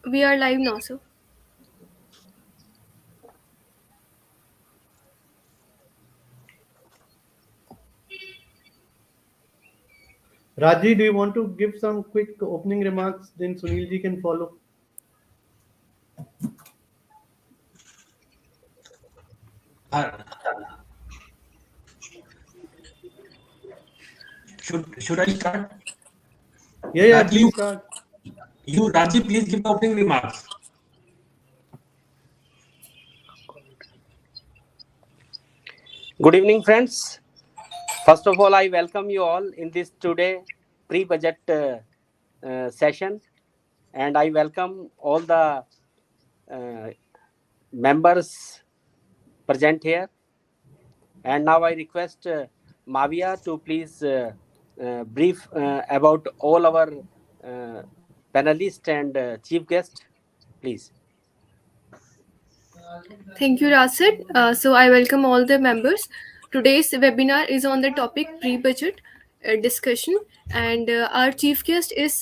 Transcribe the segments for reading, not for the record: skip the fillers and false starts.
We are live now, sir. Raji, do you want to give some quick opening remarks? Then Sunil ji can follow. Uh, should I start? Yeah, Rajiv, please start. Rajiv, please give the opening remarks. Good evening, friends. First of all, I welcome you all in this today pre-budget session, and I welcome all the uh, members present here. And now I request Mavia to please brief about all our uh, panelists and chief guest, please. Thank you, Rasid. So I welcome all the members. Today's webinar is on the topic pre-budget discussion, and our chief guest is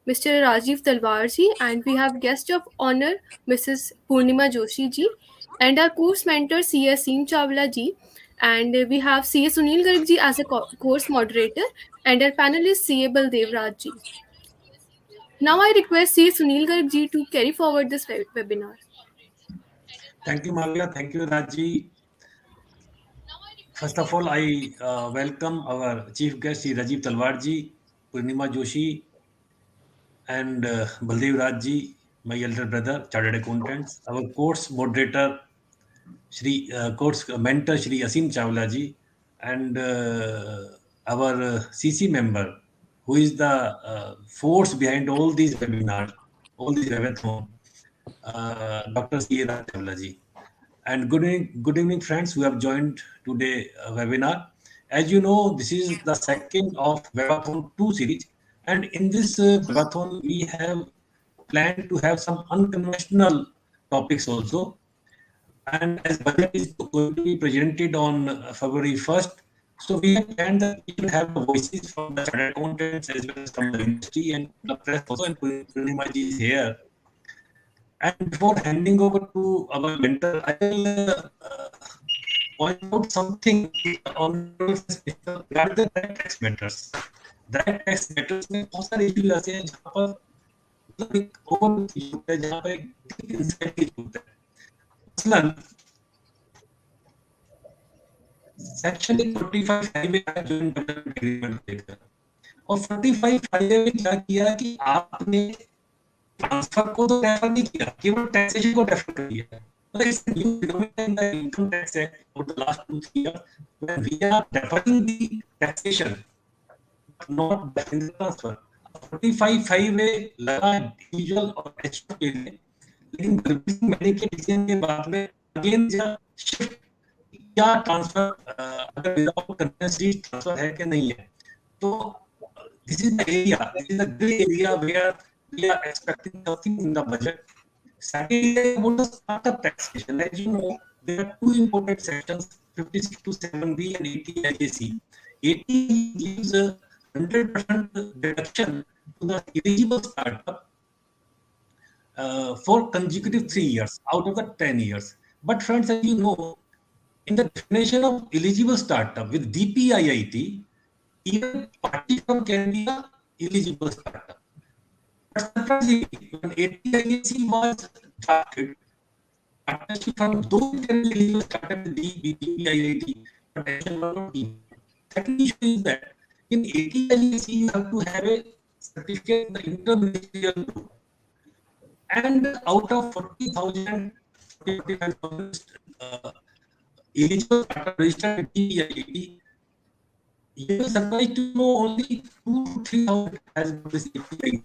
Mr. Rajeev Talwar ji, and we have guest of honor Mrs. Poornima Joshi ji, and our course mentor C.A. Seem Chawla ji, and we have C.A. Sunil Garg ji as a course moderator, and our panelist C.A. Baldev Raj ji. Now I request C.A. Sunil Garg ji to carry forward this webinar. Thank you, Mavia. Thank you, Raji. First of all, I welcome our chief guest, Shri Rajeev Talwarji, Poornima Joshi, and Baldev Rajji, my elder brother, chartered accountants, our course moderator, course mentor, Shri Asim Chawla ji, and our CC member, who is the force behind all these webinars, all these webathon, Dr. C. Raj Chawla ji. And good evening, friends who have joined today webinar. As you know, this is the second of Webathon 2 series, and in this Webathon, we have planned to have some unconventional topics also. And as budget is going to be presented on February 1st, so we have planned that we should have the voices from the chartered accountants as well as from the industry and the press also, and Poornima ji is here. And before handing over to our mentor, I will point out something to the honorable speaker regarding the direct tax matters. Direct tax matters में बहुत सारे issues ऐसे हैं जहाँ पर मतलब एक overlook की जरूरत है, जहाँ पर एक deep insight की जरूरत है. मसलन सेक्शन 45 हाईवे का जॉइंट डेवलपमेंट एग्रीमेंट को लेकर, और 45 हाईवे में क्या किया कि आपने ट्रांसफर को तो रेफर नहीं किया, केवल टैक्सेशन को रेफर कर दिया. But it's a new phenomenon in the Income Tax Act for the last 2-3 years, when we are deferring the taxation, but not deferring the transfer. 45 में लगा इंडिविजुअल और एचओ के लिए, लेकिन गवर्नमेंट मैंने के डिसीजन के बाद में अगेन शिफ्ट क्या ट्रांसफर अगर विदाउट कंटिन्यूअसली ट्रांसफर है कि नहीं है. तो this is the area, this is the gray area where we are expecting something in the budget. Secondly, about the startup taxation, as you know, there are two important sections, 56 to 7B and 80 IAC. 80 gives a 100% deduction to the eligible startup for consecutive 3 years out of the 10 years. But friends, as you know, in the definition of eligible startup with DPIIT, even party firm can be a eligible startup. But surprisingly, when ATIAC was drafted, partnership firm those can be eligible startup with DPIIT, but action was not given. Second issue is that in ATIAC you have to have a certificate in the interministerial group. And out of 40,000, 45,000 eligible startup registered with DPIIT, you will surprised to know only 2 to 3,000 has got this API.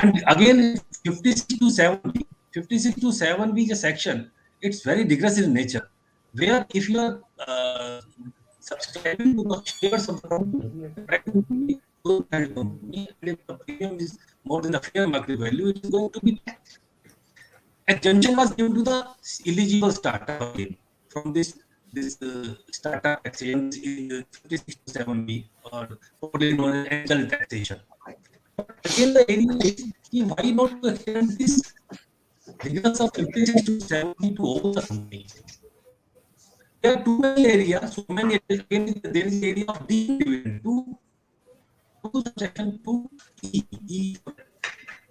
And again, 56 to 7B, 56 to 7B is a section. It's very rigorous in nature, where if you are subscribing to the shares of the company, and if the premium is more than the fair market value, it is going to be taxed. Exemption was given to the eligible startup again from this startup taxation in 56 to 7B, or popularly known as angel taxation. But again, the area is why not to extend this figures of 56 to 70 to all the companies? There are too many areas, so many areas. Again, there is the area of deemed dividend, 2 subsection 2E, E for that.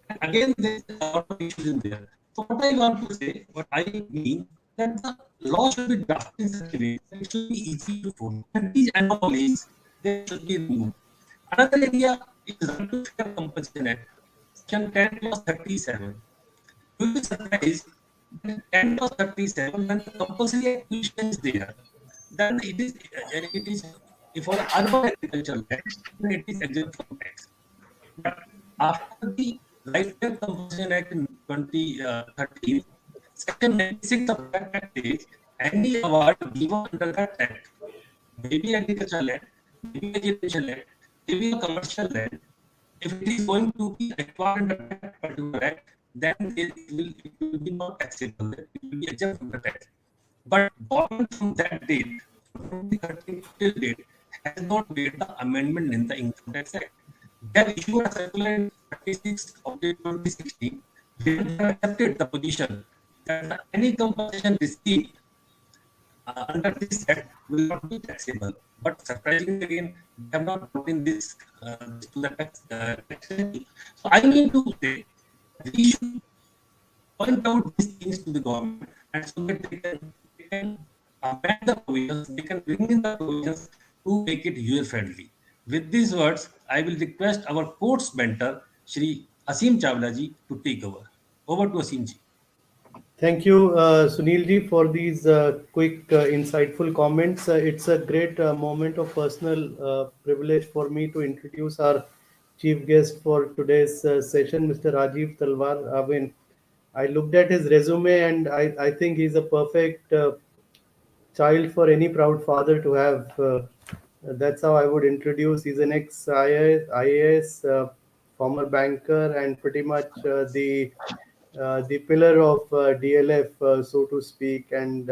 And again, there is a lot of issues in there. So what I want to say, what I mean, that the law should be drafted in such a way that it should be easy to follow. And these anomalies, they should be removed. Another area is Right to Fair Compensation Act, Section 10 clause 37. You will be surprised that 10 clause 37, when the compulsory acquisition is there, then it is for urban agricultural land, then it is exempt from tax. But after the Lifetime Compensation Act in 2013, Section 96 of that Act says any award given under that Act, maybe agricultural land, maybe residential land, maybe a commercial land, if it is going to be acquired under that particular act, then it will be not taxable. It will be exempt from the tax. But government from that date, from 2013 till date, has not made the amendment in the Income Tax Act. They have issued a circular in 36 of 2016, where they have accepted the position that any compensation received under this act will not be taxable. But surprisingly, again, they have not brought in this to the taxation. So I mean to say that we should point out these things to the government, and so that they can amend the provisions, they can bring in the provisions to make it user friendly. With these words, I will request our courts mentor, Shri Asim Chawla ji, to take over. Over to Asim ji. Thank you, Sunil ji, for these quick, insightful comments. It's a great moment of personal privilege for me to introduce our chief guest for today's session, Mr. Rajeev Talwar. I mean, I looked at his resume and I think he's a perfect child for any proud father to have. That's how I would introduce. He's an ex-IAS, former banker, and pretty much the pillar of DLF, so to speak. And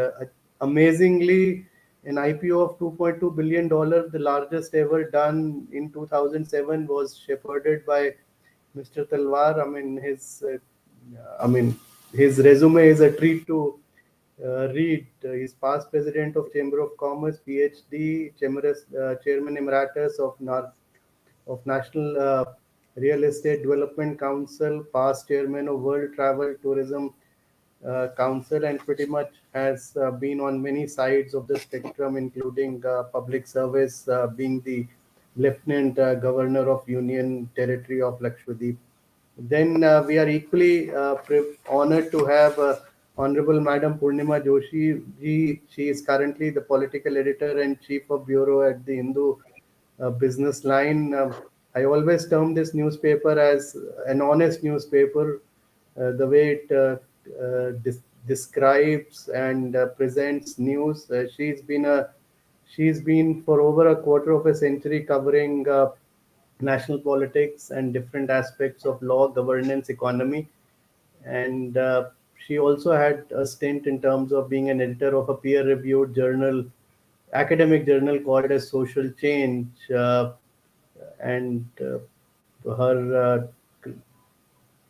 amazingly, an IPO of $2.2 billion, the largest ever done in 2007, was shepherded by Mr. Talwar. I mean, his resume is a treat to read. He's past president of Chamber of Commerce, PhD, Chairman Emeritus of National Real Estate Development Council, past chairman of World Travel Tourism Council, and pretty much has been on many sides of the spectrum, including public service, being the Lieutenant Governor of Union Territory of Lakshadweep. Then we are equally honored to have Honorable Madam Poornima Joshi ji. She is currently the political editor and chief of bureau at the Hindu business line. I always term this newspaper as an honest newspaper. The way it describes and presents news. She's been for over a quarter of a century covering national politics and different aspects of law, governance, economy, and she also had a stint in terms of being an editor of a peer-reviewed journal, academic journal called as Social Change, and her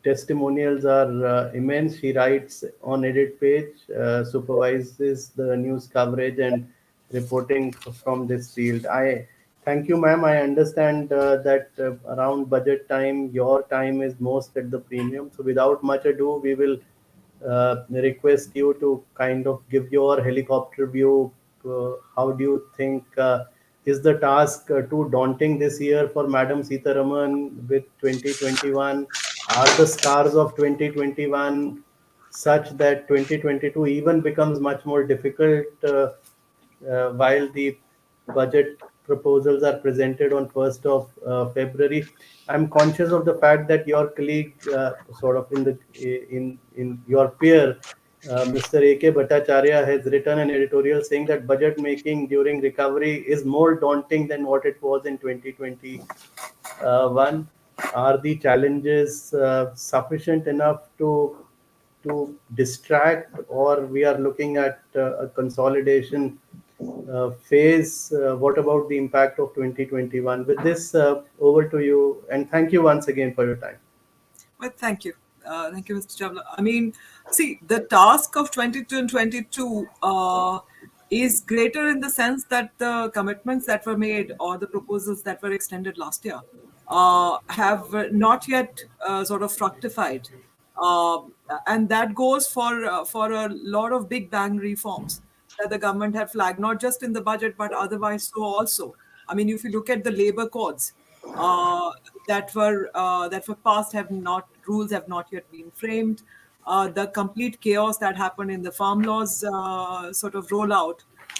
testimonials are immense. She writes on edit page, supervises the news coverage and reporting from this field. I thank you, ma'am. I understand that around budget time, your time is most at the premium. So without much ado, we will request you to kind of give your helicopter view. How do you think is the task too daunting this year for Madam Sitaraman with 2021? Are the scars of 2021 such that 2022 even becomes much more difficult while the budget proposals are presented on 1st of February? I'm conscious of the fact that your colleague, sort of in your peer, Mr. A.K. Bhattacharya, has written an editorial saying that budget making during recovery is more daunting than what it was in 2021. Are the challenges sufficient enough to distract, or we are looking at a consolidation phase? What about the impact of 2021? With this, over to you, and thank you once again for your time. But thank you. Thank you, Mr. Chavla. I mean, see, the task of 22 and 22 is greater in the sense that the commitments that were made or the proposals that were extended last year have not yet sort of fructified. And that goes for a lot of big bang reforms that the government had flagged, not just in the budget, but otherwise so also. I mean, if you look at the labor codes, uh, that were passed have not rules have not yet been framed. The complete chaos that happened in the farm laws sort of rollout,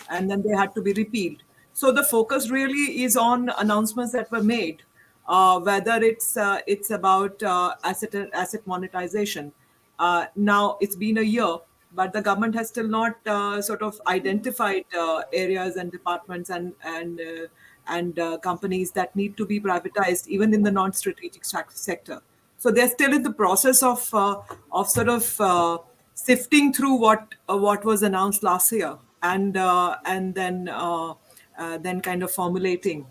and then they had to be repealed. So the focus really is on announcements that were made, whether it's about asset monetization. Now it's been a year, but the government has still not sort of identified areas and departments and companies that need to be privatized, even in the non-strategic sector. So they're still in the process of sort of sifting through what was announced last year, and then kind of formulating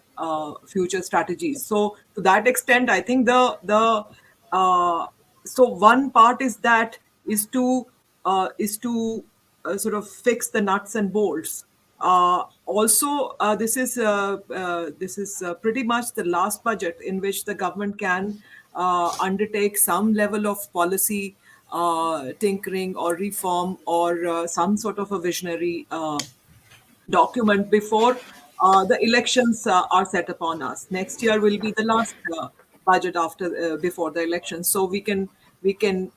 future strategies. So to that extent, I think the so one part is to sort of fix the nuts and bolts. Also, this is pretty much the last budget in which the government can undertake some level of policy tinkering or reform or some sort of a visionary document before the elections are set upon us. Next year will be the last budget after before the elections, so we can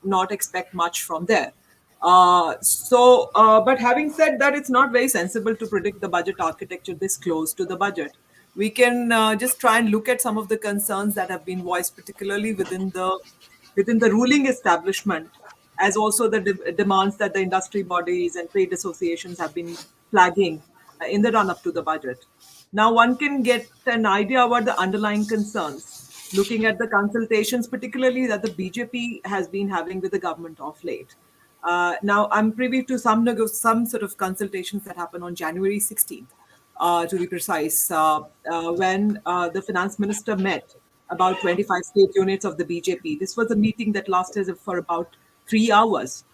not expect much from there. But having said that, it's not very sensible to predict the budget architecture this close to the budget. We can just try and look at some of the concerns that have been voiced, particularly within the ruling establishment, as also the demands that the industry bodies and trade associations have been flagging in the run up to the budget. Now, one can get an idea about the underlying concerns looking at the consultations, particularly that the BJP has been having with the government of late. Now, I'm privy to some sort of consultations that happened on January 16th, to be precise, when the finance minister met about 25 state units of the BJP. This was a meeting that lasted for about 3 hours,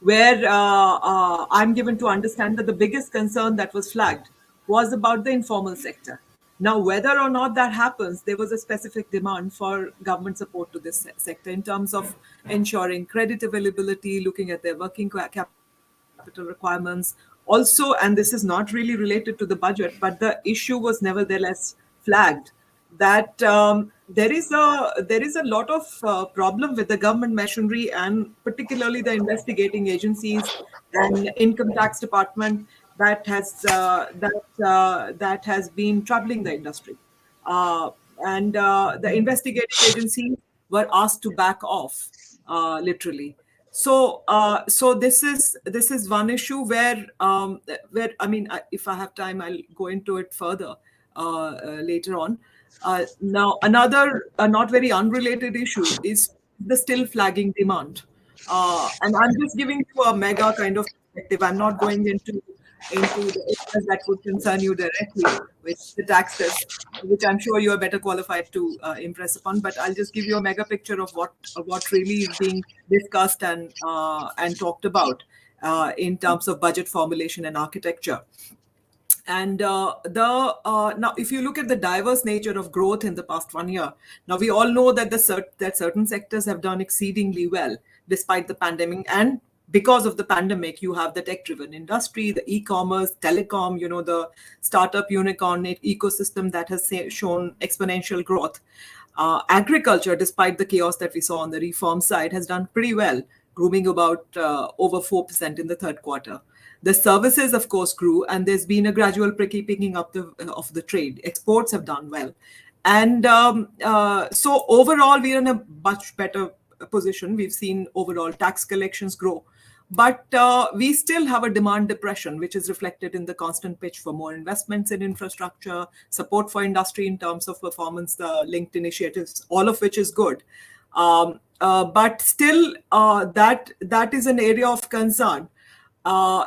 where I'm given to understand that the biggest concern that was flagged was about the informal sector. Now, whether or not that happens, there was a specific demand for government support to this sector in terms of ensuring credit availability, looking at their working capital requirements. Also, and this is not really related to the budget, but the issue was nevertheless flagged that there is a lot of problem with the government machinery, and particularly the investigating agencies and income tax department that has been troubling the industry. And the investigating agencies were asked to back off, literally. So this is one issue where I mean, if I have time, I'll go into it further later on. Now, another not very unrelated issue is the still flagging demand. And I'm just giving you a mega kind of perspective. I'm not going into the areas that would concern you directly, which the taxes, which I'm sure you are better qualified to impress upon. But I'll just give you a mega picture of what really is being discussed and talked about in terms of budget formulation and architecture. And now, if you look at the diverse nature of growth in the past 1 year, now we all know that that certain sectors have done exceedingly well despite the pandemic. And because of the pandemic, you have the tech-driven industry, the e-commerce, telecom, the startup unicorn ecosystem that has shown exponential growth. Agriculture, despite the chaos that we saw on the reform side, has done pretty well, grooming about over 4% in the third quarter. The services, of course, grew, and there's been a gradual picking up of the trade. Exports have done well. And so overall, we're in a much better position. We've seen overall tax collections grow. But we still have a demand depression, which is reflected in the constant pitch for more investments in infrastructure, support for industry in terms of performance-linked initiatives, all of which is good. But still, that is an area of concern.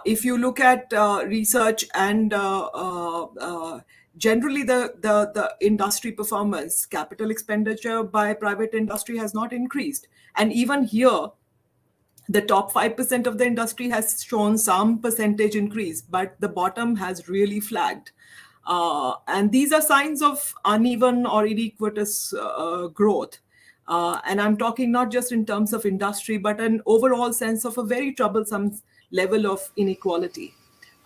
If you look at research and generally the industry performance, capital expenditure by private industry has not increased. And even here, the top 5% of the industry has shown some percentage increase, but the bottom has really flagged. And these are signs of uneven or inequitous growth. And I'm talking not just in terms of industry, but an overall sense of a very troublesome level of inequality.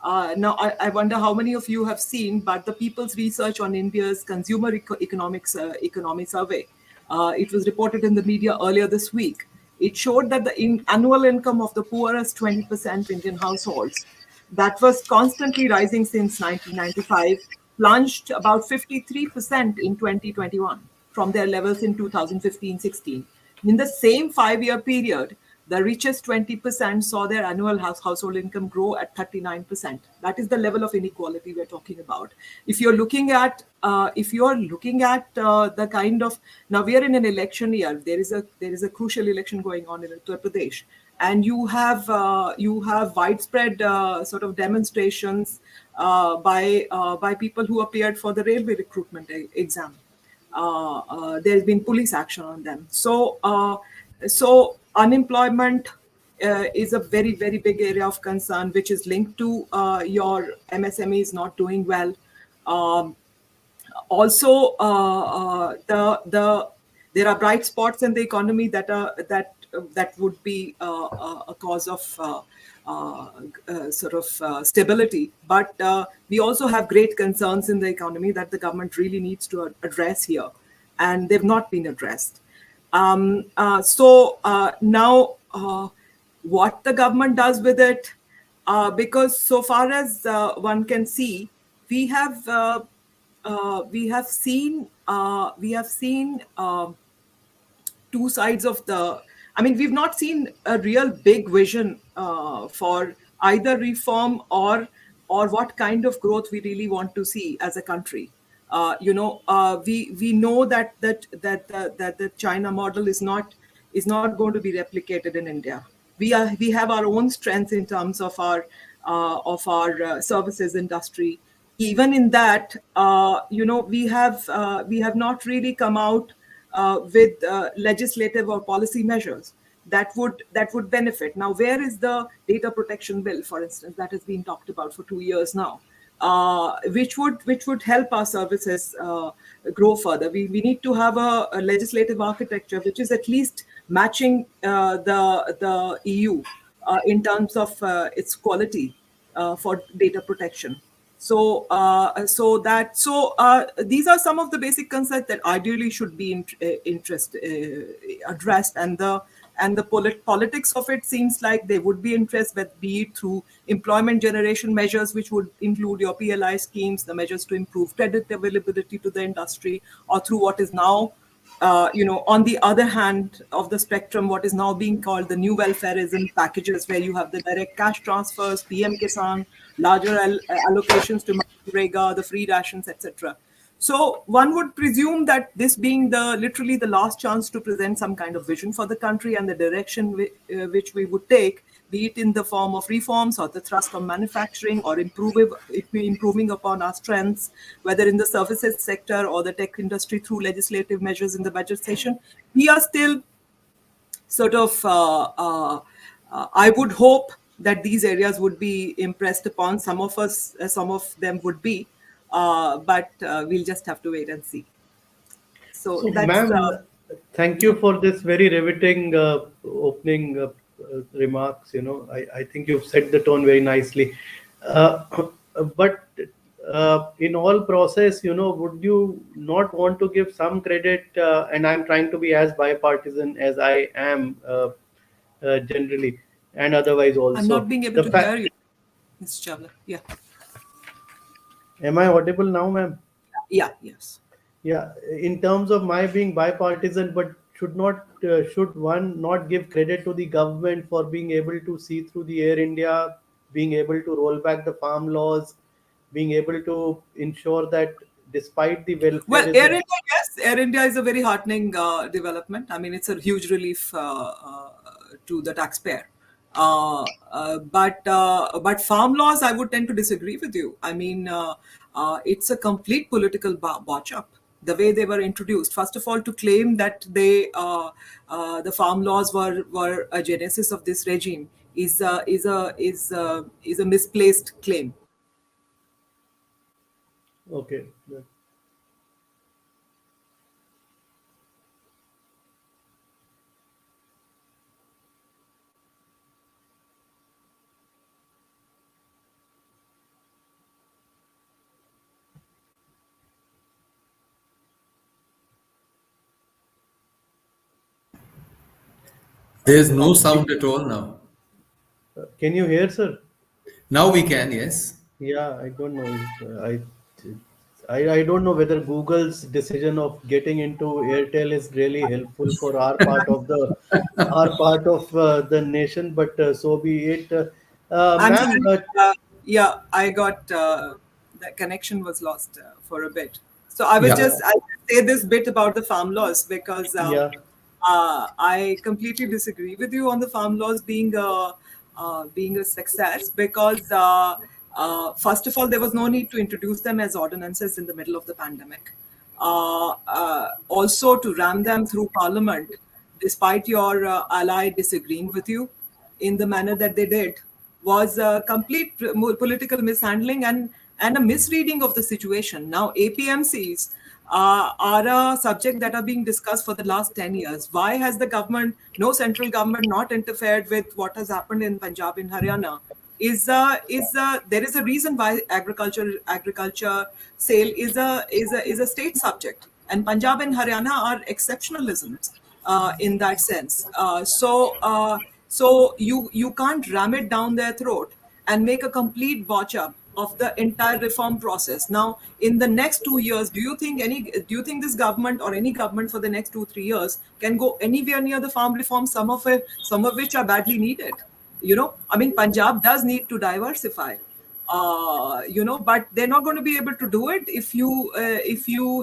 Now, I wonder how many of you have seen, but the People's Research on India's Consumer Economics Economy Survey, it was reported in the media earlier this week. It showed that the annual income of the poorest 20% Indian households, that was constantly rising since 1995, plunged about 53% in 2021 from their levels in 2015-16. In the same 5-year period, the richest 20% saw their annual household income grow at 39%. That is the level of inequality we're talking about. If you're looking at the kind of, now we are in an election year. There is a crucial election going on in Uttar Pradesh, and you have widespread sort of demonstrations by people who appeared for the railway recruitment exam. There's been police action on them. So unemployment is a very, very big area of concern, which is linked to your MSMEs not doing well. Also, there are bright spots in the economy that would be a cause of stability. But we also have great concerns in the economy that the government really needs to address here, and they've not been addressed. Now, what the government does with it, because so far as one can see, we have seen two sides of the. I mean, we've not seen a real big vision for either reform or what kind of growth we really want to see as a country. We know that the China model is not going to be replicated in India. We have our own strengths in terms of our services industry. Even in that, we have not really come out with legislative or policy measures that would benefit. Now, where is the data protection bill, for instance, that has been talked about for 2 years now, which would help our services grow further? We need to have a legislative architecture which is at least matching the EU in terms of its quality for data protection. These are some of the basic concepts that ideally should be addressed, and the politics of it seems like they would be addressed, but be it through employment generation measures, which would include your PLI schemes, the measures to improve credit availability to the industry, or through what is now, on the other hand of the spectrum, what is now being called the new welfareism packages, where you have the direct cash transfers, PM Kisan, larger allocations to Manrega, the free rations, etc. So one would presume that this being literally the last chance to present some kind of vision for the country and the direction which we would take, be it in the form of reforms or the thrust on manufacturing or improving upon our strengths, whether in the services sector or the tech industry through legislative measures in the budget session, we are still sort of, I would hope that these areas would be impressed upon. Some of them would be, but we'll just have to wait and see. So that's. Ma'am, thank you for this very riveting opening remarks. I think you've set the tone very nicely. But in all process, would you not want to give some credit? And I'm trying to be as bipartisan as I am generally, and otherwise also. I'm not being able to hear you, Mr. Chavla. Yeah. Am I audible now, ma'am? Yeah. Yes. Yeah, in terms of my being bipartisan, but should one not give credit to the government for being able to see through the Air India, being able to roll back the farm laws, being able to ensure that despite the welfare. Well, Air India, yes, Air India is a very heartening development. I mean, it's a huge relief to the taxpayer. But farm laws, I would tend to disagree with you. I mean, It's a complete political botch up. The way they were introduced, first of all, to claim that the farm laws were a genesis of this regime is a misplaced claim. Okay. There's no sound at all now. Can you hear, sir? Now we can, yes. Yeah, I don't know. I don't know whether Google's decision of getting into Airtel is really helpful for our part of the nation, but so be it. I'm Ma'am, sorry. Yeah, I got the connection was lost for a bit. So Yeah. I say this bit about the farm laws because yeah, I completely disagree with you on the farm laws being a success because first of all, there was no need to introduce them as ordinances in the middle of the pandemic. Also, to ram them through Parliament, despite your ally disagreeing with you in the manner that they did, was a complete political mishandling and a misreading of the situation. Now, APMCs are a subject that are being discussed for the last 10 years. Why has the government, no central government, not interfered with what has happened in Punjab and Haryana? There is a reason why agriculture sale is a state subject, and Punjab and Haryana are exceptionalisms in that sense. So you can't ram it down their throat and make a complete botch up of the entire reform process. Now, in the next 2 years, do you think this government or any government for the next 2 3 years can go anywhere near the farm reform? Some of which are badly needed. I mean, Punjab does need to diversify. But they're not going to be able to do it if you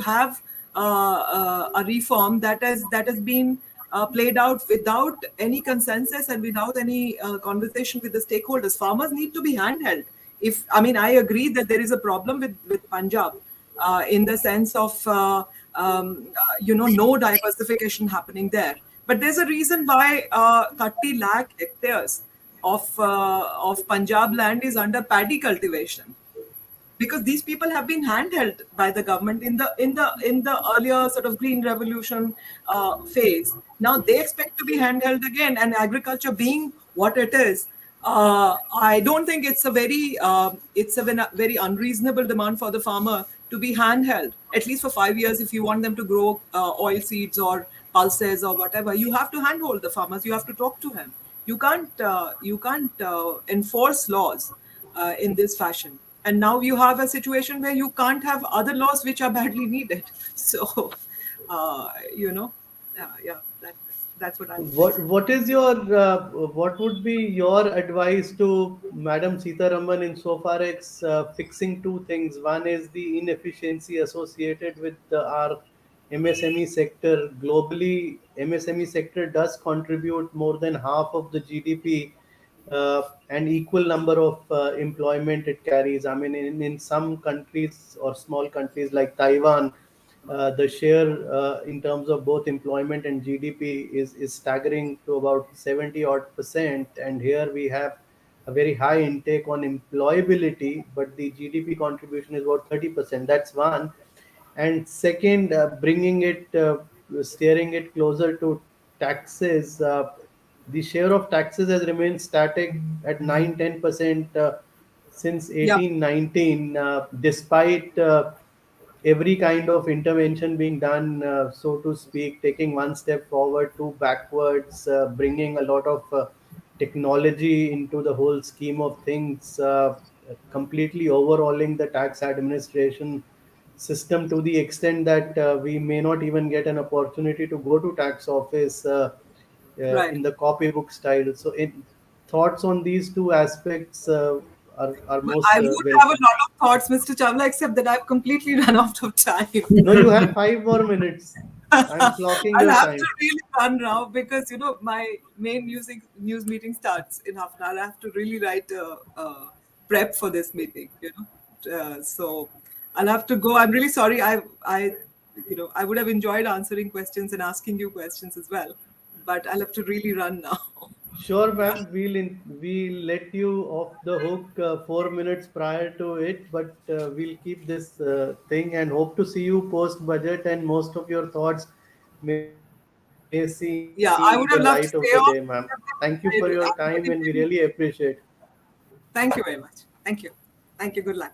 have a reform that has been played out without any consensus and without any conversation with the stakeholders. Farmers need to be handheld. If I mean, I agree that there is a problem with Punjab in the sense of no diversification happening there. But there's a reason why 30 lakh hectares of Punjab land is under paddy cultivation, because these people have been handheld by the government in the earlier sort of green revolution phase. Now they expect to be handheld again, and agriculture being what it is, I don't think it's a very unreasonable demand for the farmer to be handheld at least for 5 years. If you want them to grow oil seeds or pulses or whatever, you have to handhold the farmers. You have to talk to him. You can't enforce laws in this fashion. And now you have a situation where you can't have other laws which are badly needed. So, uh, you know, yeah, that's what I would say. what would be your advice to Madam Sitaraman insofar as fixing two things? One is the inefficiency associated with our MSME sector. Globally, MSME sector does contribute more than half of the GDP, and equal number of employment it carries. I mean, in some countries or small countries like Taiwan, the share in terms of both employment and GDP is staggering to about 70 odd percent. And here we have a very high intake on employability, but the GDP contribution is about 30%. That's one. And second, steering it closer to taxes. The share of taxes has remained static at 9-10% since Yeah, 1819, despite every kind of intervention being done, so to speak, taking one step forward, two backwards, bringing a lot of technology into the whole scheme of things, completely overhauling the tax administration system to the extent that we may not even get an opportunity to go to tax office right. in the copybook style. So, thoughts on these two aspects are I most would have a welcome. lot of thoughts, Mr. Chawla, except that I've completely run out of time. No, you have 5 more minutes. I'm clocking I'll your have to time. really run now because my main news meeting starts in half an hour. I have to really write a prep for this meeting. So I'll have to go. I'm really sorry. I would have enjoyed answering questions and asking you questions as well, but I'll have to really run now. Sure, ma'am. We'll let you off the hook 4 minutes prior to it, but we'll keep this thing and hope to see you post budget and most of your thoughts may see the light of the day, Yeah, ma'am. I would have Thank loved you to for stay your on. time and we really I'm appreciate. going to give you. Thank you very much. Thank you. Thank you. Good luck.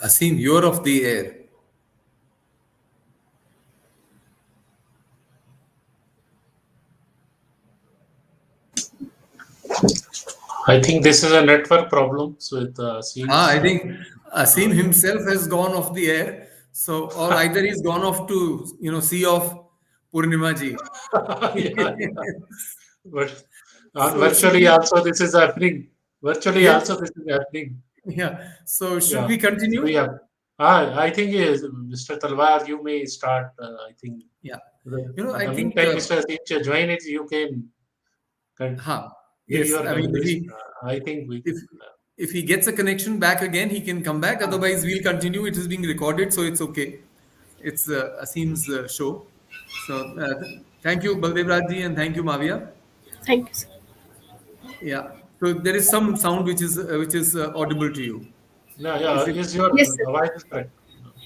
Asim, you're of the air. I think this is a network problem. So it I seems. think Asim himself has gone off the air. So, or either he's gone off to, see off Poornima ji. Yeah, yeah. But So, should virtually we? also this is happening. Virtually Yes. also this is happening. Yeah. So, should Yeah. we So we continue? have. I think Mr. Talwar, you may start. I think. Yeah. In I the think, meantime, Mr. Sincha, join it. You can huh, give yes. your I mean, valuation. I think we. if if he gets a connection back again, he can come back. Otherwise, we'll continue. It is being recorded, so it's okay. It's Asim's show. So, thank you, Baldev Raj ji, and thank you, Mavia. Thank you, sir. Yeah. So there is some sound which is audible to you. Yeah, Is yeah. it Is your Yes, sir. voice is correct?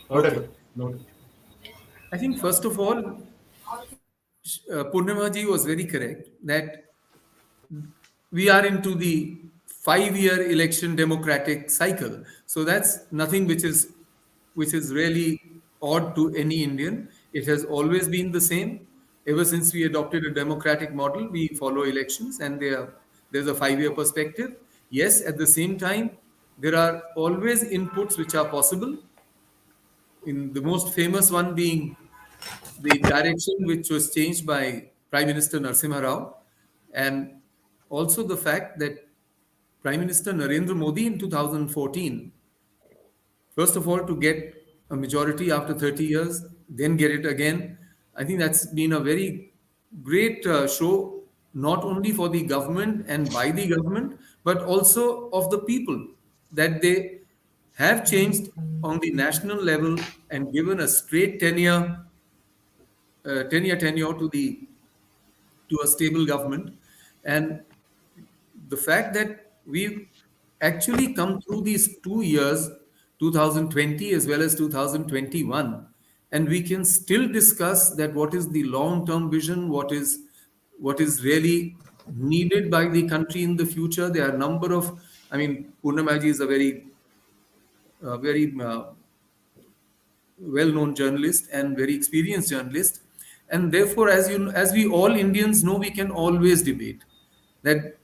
okay? Audible. Noted. I think first of all, Purnima ji was very correct that we are into the 5-year election democratic cycle. So that's nothing which is really odd to any Indian. It has always been the same. Ever since we adopted a democratic model, we follow elections and there's a 5-year perspective. Yes, at the same time, there are always inputs which are possible. In the most famous one being the direction which was changed by Prime Minister Narasimha Rao, and also the fact that Prime Minister Narendra Modi in 2014, first of all, to get a majority after 30 years, then get it again. I think that's been a very great show, not only for the government and by the government, but also of the people, that they have changed on the national level and given a straight tenure to a stable government. And the fact that we've actually come through these 2 years, 2020 as well as 2021, and we can still discuss that what is the long-term vision, what is really needed by the country in the future. There are a number of, I mean, Purnamaji is a very well-known journalist and very experienced journalist, and therefore, as we all Indians know, we can always debate that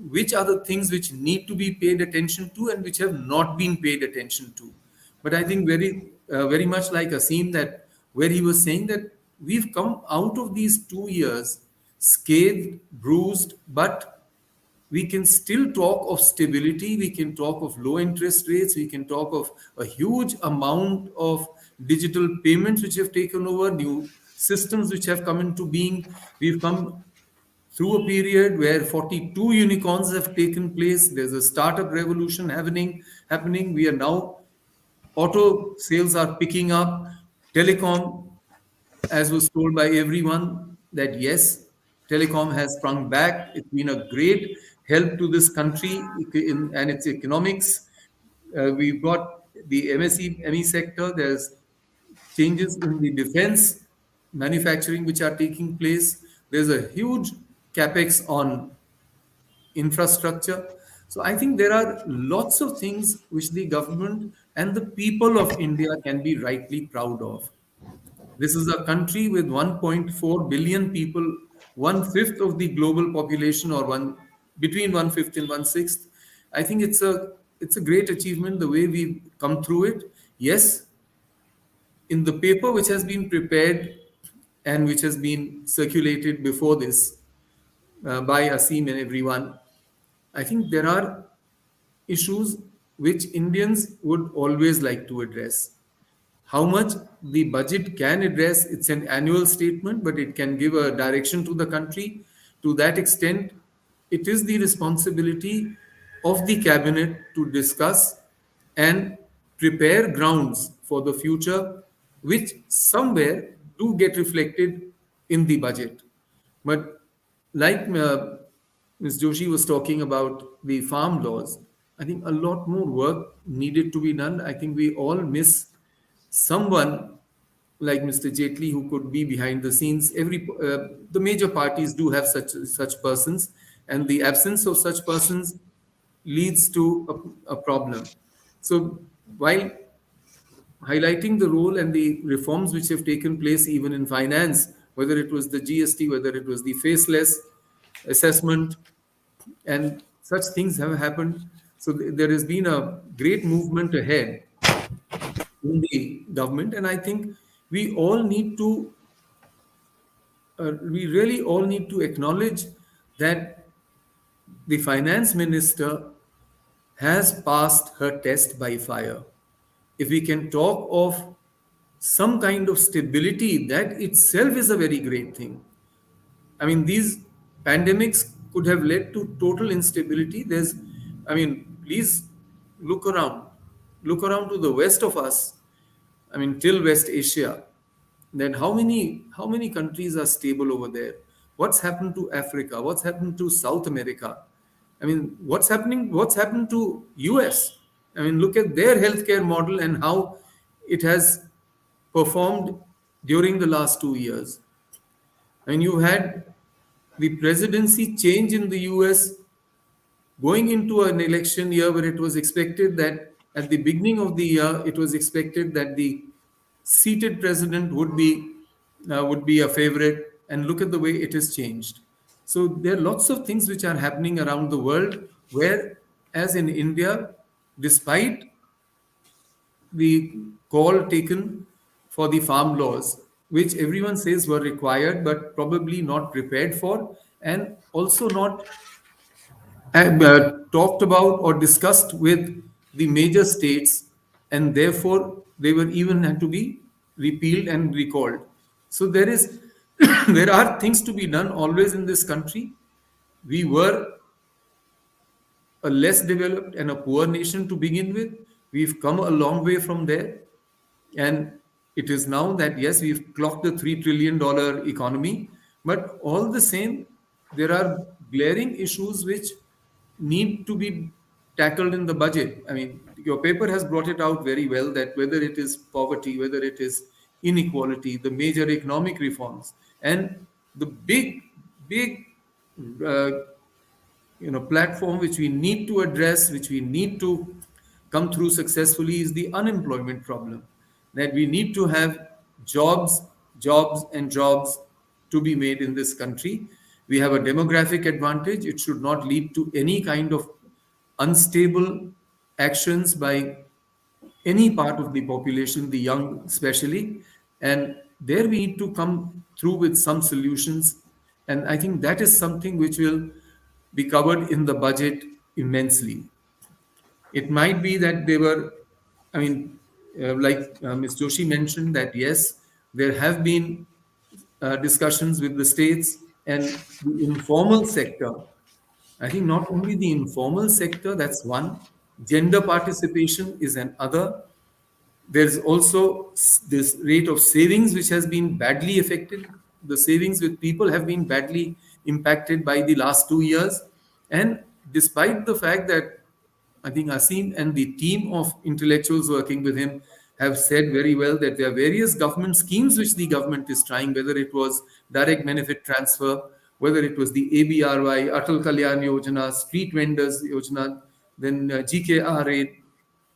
which are the things which need to be paid attention to and which have not been paid attention to. But I think very much like Asim, that where he was saying that we've come out of these 2 years scathed, bruised, but we can still talk of stability, we can talk of low interest rates, we can talk of a huge amount of digital payments which have taken over, new systems which have come into being. We've come through a period where 42 unicorns have taken place. There's a startup revolution happening. We are now, auto sales are picking up. Telecom, as was told by everyone, that yes, telecom has sprung back. It's been a great help to this country and its economics. We've got the MSME sector. There's changes in the defense manufacturing which are taking place. There's a huge capex on infrastructure. So I think there are lots of things which the government and the people of India can be rightly proud of. This is a country with 1.4 billion people, one fifth of the global population, or between one fifth and one sixth. I think it's a great achievement the way we've come through it. Yes, in the paper which has been prepared and which has been circulated before this by Asim and everyone, I think there are issues which Indians would always like to address. How much the budget can address, it's an annual statement, but it can give a direction to the country. To that extent, it is the responsibility of the cabinet to discuss and prepare grounds for the future, which somewhere do get reflected in the budget. But like Ms. Joshi was talking about the farm laws, I think a lot more work needed to be done. I think we all miss someone like Mr. Jaitley who could be behind the scenes. The major parties do have such persons, and the absence of such persons leads to a problem. So while highlighting the role and the reforms which have taken place even in finance, whether it was the GST, whether it was the faceless assessment, and such things have happened. So there has been a great movement ahead in the government, and I think we all need to, we really all need to acknowledge that the finance minister has passed her test by fire. If we can talk of some kind of stability, that itself is a very great thing. I mean, these pandemics could have led to total instability. Please look around. Look around to the west of us. I mean, till West Asia. Then how many countries are stable over there? What's happened to Africa? What's happened to South America? I mean, what's happened to US? I mean, look at their healthcare model and how it has performed during the last 2 years. And you had the presidency change in the US going into an election year where it was expected that at the beginning of the year it was expected that the seated president would be a favorite, and look at the way it has changed. So there are lots of things which are happening around the world where, as in India, despite the call taken for the farm laws, which everyone says were required but probably not prepared for, and also not talked about or discussed with the major states, and therefore they were even had to be repealed and recalled. So there is there are things to be done always in this country. We were a less developed and a poor nation to begin with. We've come a long way from there. And it is now that, yes, we've clocked the $3 trillion economy, but all the same, there are glaring issues which need to be tackled in the budget. I mean, your paper has brought it out very well that whether it is poverty, whether it is inequality, the major economic reforms, and the big uh, platform which we need to address, which we need to come through successfully, is the unemployment problem. That we need to have jobs, jobs, and jobs to be made in this country. We have a demographic advantage. It should not lead to any kind of unstable actions by any part of the population, the young especially. And there we need to come through with some solutions. And I think that is something which will be covered in the budget immensely. It might be that they were, I mean, like Ms. Joshi mentioned, that yes, there have been discussions with the states and the informal sector. I think not only the informal sector, that's one, gender participation is another. There's also this rate of savings which has been badly affected. The savings with people have been badly impacted by the last 2 years. And despite the fact that I think Asim and the team of intellectuals working with him have said very well that there are various government schemes which the government is trying, whether it was direct benefit transfer, whether it was the ABRY, Atal Kalyan Yojana, Street Vendors Yojana, then GKRA.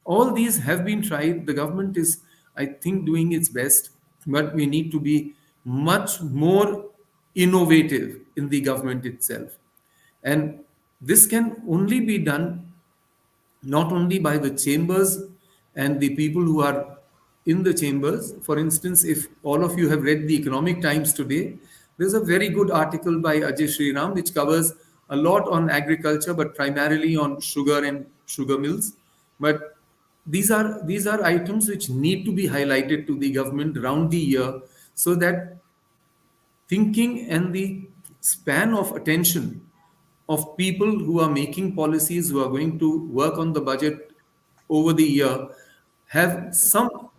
All these have been tried. The government is, I think, doing its best, but we need to be much more innovative in the government itself. And this can only be done not only by the chambers and the people who are in the chambers. For instance, if all of you have read the Economic Times today, there's a very good article by Ajay Sriram which covers a lot on agriculture, but primarily on sugar and sugar mills, but these are items which need to be highlighted to the government round the year, so that thinking and the span of attention of people who are making policies, who are going to work on the budget over the year, have some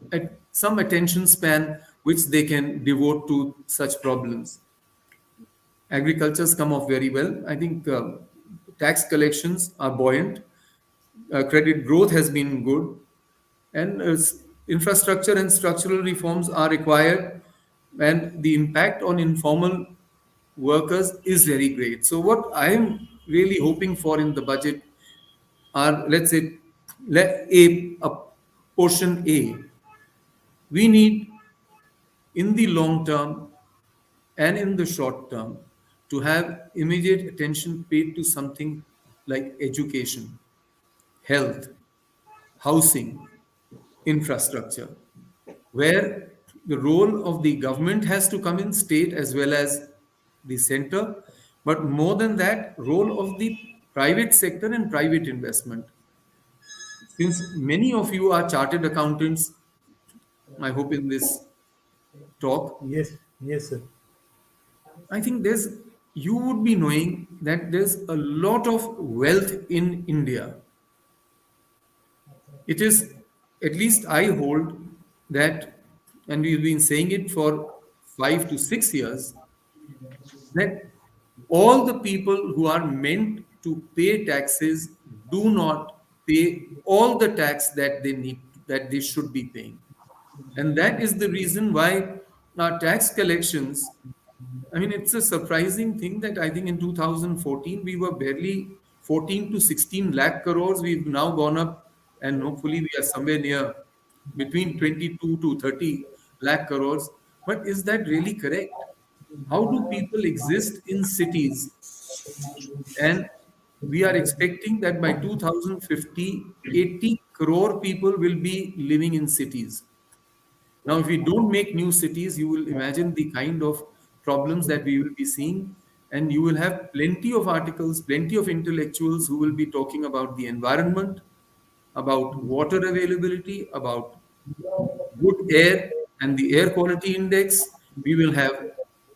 attention span which they can devote to such problems. Agriculture's come off very well. I think tax collections are buoyant. Credit growth has been good, and infrastructure and structural reforms are required, and the impact on informal workers is very great. So what I am really hoping for in the budget are, let's say, a portion A. We need, in the long term and in the short term, to have immediate attention paid to something like education, health, housing, infrastructure, where the role of the government has to come in, state as well as the center, but more than that, role of the private sector and private investment. Since many of you are chartered accountants, I hope in this talk, Yes, yes, sir. I think you would be knowing that there's a lot of wealth in India. It is, at least I hold that, and we've been saying it for 5 to 6 years, that all the people who are meant to pay taxes do not pay all the tax that they should be paying. And that is the reason why our tax collections, I mean, it's a surprising thing that I think in 2014 we were barely 14 to 16 lakh crores. We've now gone up, and hopefully we are somewhere near between 22 to 30 lakh crores. But is that really correct? How do people exist in cities? And we are expecting that by 2050, 80 crore people will be living in cities. Now, if we don't make new cities, you will imagine the kind of problems that we will be seeing. And you will have plenty of articles, plenty of intellectuals who will be talking about the environment, about water availability, about good air and the air quality index. We will have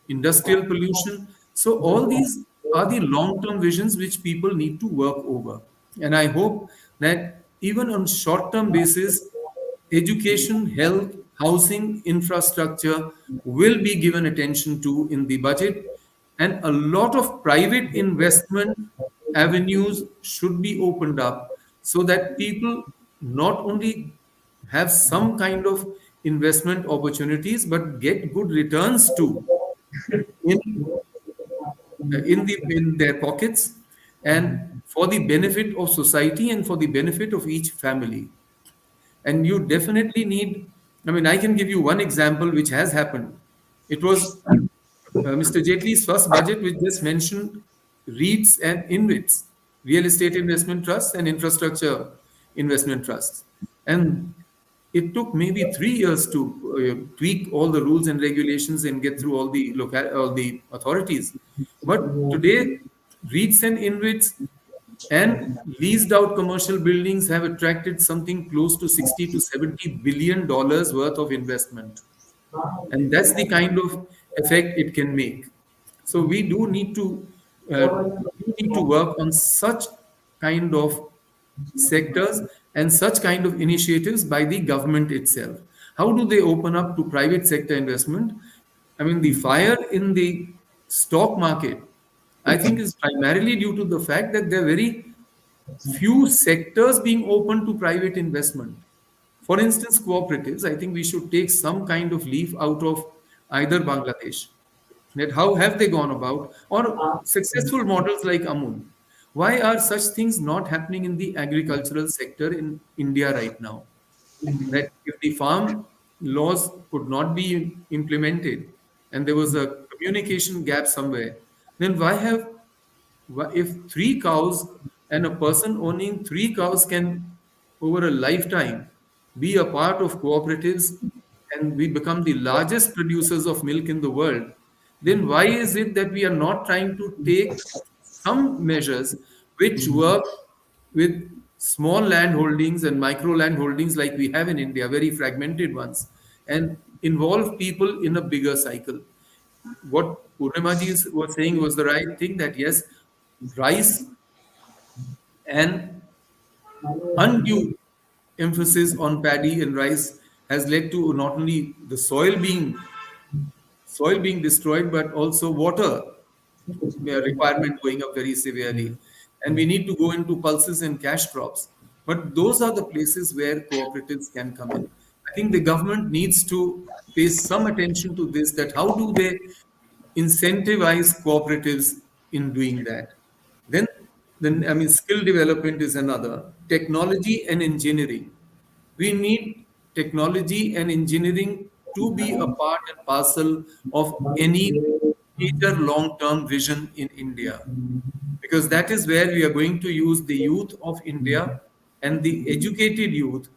industrial pollution. So, all these are the long term visions which people need to work over. And I hope that even on short term basis, education, health, housing, infrastructure will be given attention to in the budget, and a lot of private investment avenues should be opened up, so that people not only have some kind of investment opportunities but get good returns too in in their pockets, and for the benefit of society and for the benefit of each family. And you definitely need, I mean, I can give you one example which has happened. It was Mr. Jaitley's first budget, which just mentioned REITs and InvITs, real estate investment trusts and infrastructure investment trusts. And it took maybe 3 years to tweak all the rules and regulations and get through all the authorities. But today, REITs and InvITs and leased out commercial buildings have attracted something close to 60 to 70 billion dollars worth of investment. And that's the kind of effect it can make. So we do need to work on such kind of sectors and such kind of initiatives by the government itself. How do they open up to private sector investment? I mean, the fire in the stock market, I think, is primarily due to the fact that there are very few sectors being open to private investment. For instance, cooperatives, I think we should take some kind of leaf out of either Bangladesh. That how have they gone about, or successful models like Amul? Why are such things not happening in the agricultural sector in India right now? That if the farm laws could not be implemented and there was a communication gap somewhere, then if three cows and a person owning three cows can, over a lifetime, be a part of cooperatives, and we become the largest producers of milk in the world, then why is it that we are not trying to take some measures which work with small land holdings and micro land holdings like we have in India, very fragmented ones, and involve people in a bigger cycle. What Purnima was saying was the right thing, that yes, rice and undue emphasis on paddy and rice has led to not only the soil being destroyed, but also water requirement going up very severely. And we need to go into pulses and cash crops. But those are the places where cooperatives can come in. I think the government needs to pay some attention to this, that how do they incentivize cooperatives in doing that. Then I mean, skill development is another. Technology and engineering. We need technology and engineering to be a part and parcel of any major long-term vision in India, because that is where we are going to use the youth of India and the educated youth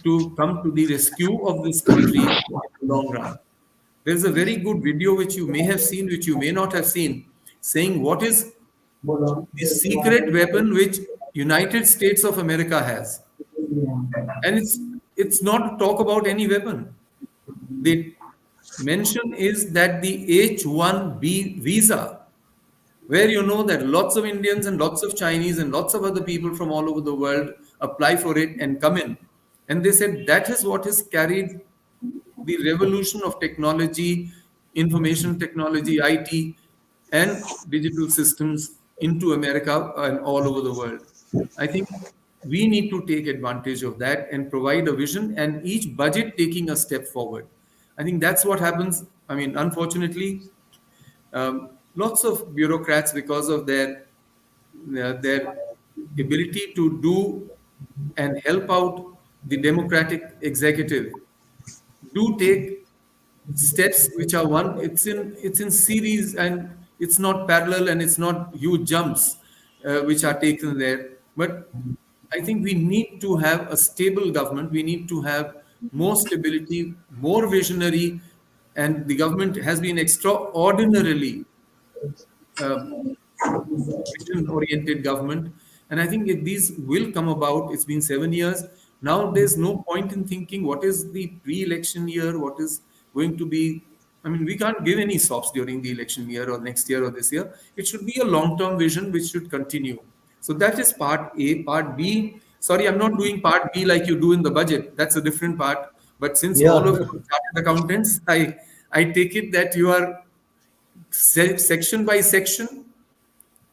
to come to the rescue of this country in the long run. There's a very good video which you may have seen, which you may not have seen, saying what is the secret weapon which United States of America has. And it's not talk about any weapon. The mention is that the H-1B visa, where you know that lots of Indians and lots of Chinese and lots of other people from all over the world apply for it and come in. And they said that is what has carried the revolution of technology, information technology, IT, and digital systems into America and all over the world. I think we need to take advantage of that and provide a vision, and each budget taking a step forward. I think that's what happens. I mean, unfortunately, lots of bureaucrats, because of their ability to do and help out the democratic executive, do take steps which are one, it's in series, and it's not parallel, and it's not huge jumps which are taken there. But I think we need to have a stable government. We need to have more stability, more visionary, and the government has been extraordinarily uh, vision oriented government. And I think these will come about. It's been 7 years. Now there's no point in thinking what is the pre election year, what is going to be. I mean, we can't give any stops during the election year or next year or this year. It should be a long term vision which should continue. So that is part A. Part B, sorry, I'm not doing part B like you do in the budget. That's a different part. But since all Yeah. of you are chartered accountants, I take it that you are section by section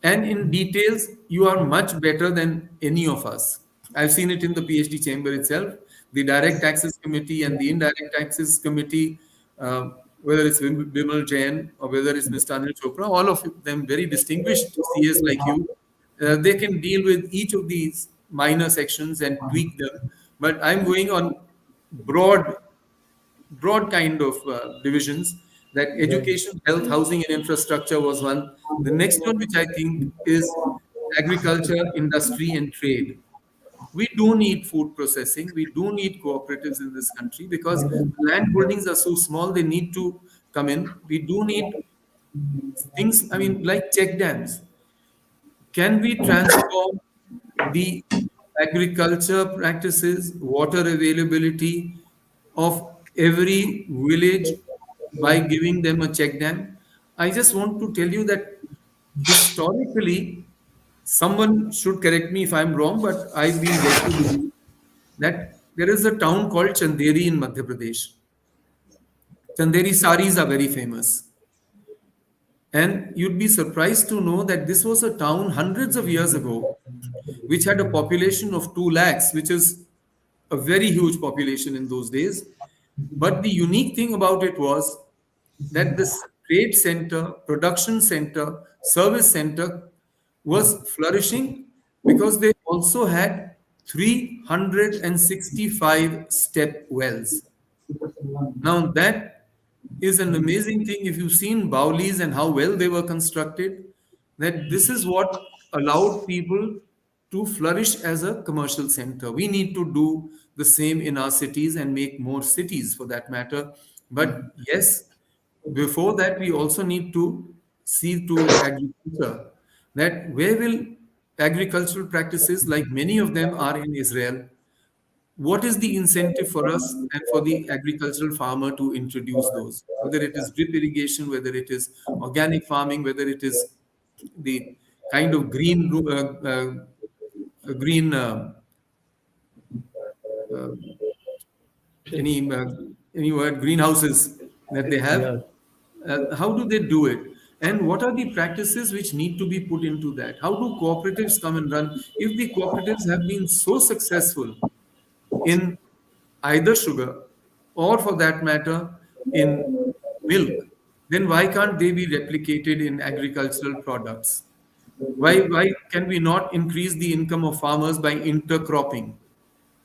and in details, you are much better than any of us. I've seen it in the PhD chamber itself, the direct taxes committee and the indirect taxes committee, whether it's Bimal Jain or whether it's Mr. Anil Chopra, all of them very distinguished CAs like you. They can deal with each of these minor sections and tweak them. But I'm going on broad kind of divisions, that education, health, housing, and infrastructure was one. The next one, which I think is agriculture, industry, and trade. We do need food processing. We do need cooperatives in this country because land holdings are so small, they need to come in. We do need things, I mean, like check dams. Can we transform the agriculture practices, water availability of every village by giving them a check dam? I just want to tell you that historically, someone should correct me if I'm wrong, but I've been led to believe that there is a town called Chanderi in Madhya Pradesh. Chanderi saris are very famous. And you'd be surprised to know that this was a town hundreds of years ago, which had a population of 2 lakhs, which is a very huge population in those days. But the unique thing about it was that this trade center, production center, service center was flourishing because they also had 365 step wells. Now, that is an amazing thing. If you've seen Baulis and how well they were constructed, that this is what allowed people to flourish as a commercial center. We need to do the same in our cities and make more cities for that matter. But yes, before that, we also need to see to agriculture, that where will agricultural practices, like many of them are in Israel, what is the incentive for us and for the agricultural farmer to introduce those? Whether it is drip irrigation, whether it is organic farming, whether it is the kind of green uh, any any word greenhouses that they have. Yeah. How do they do it? And what are the practices which need to be put into that? How do cooperatives come and run? If the cooperatives have been so successful in either sugar or, for that matter, in milk, then why can't they be replicated in agricultural products? Why can we not increase the income of farmers by intercropping?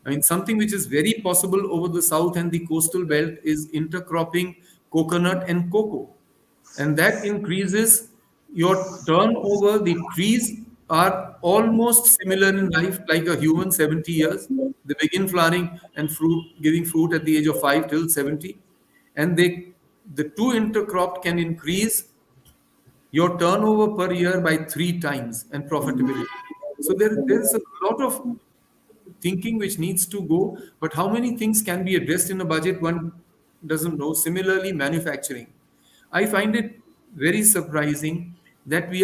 I mean, something which is very possible over the south and the coastal belt is intercropping coconut and cocoa. And that increases your turnover. The trees are almost similar in life, like a human, 70 years. They begin flowering and giving fruit at the age of 5 till 70. And the two intercropped can increase your turnover per year by 3 times and profitability. So there's a lot of thinking which needs to go, but how many things can be addressed in a budget, one doesn't know. Similarly, manufacturing. I find it very surprising that we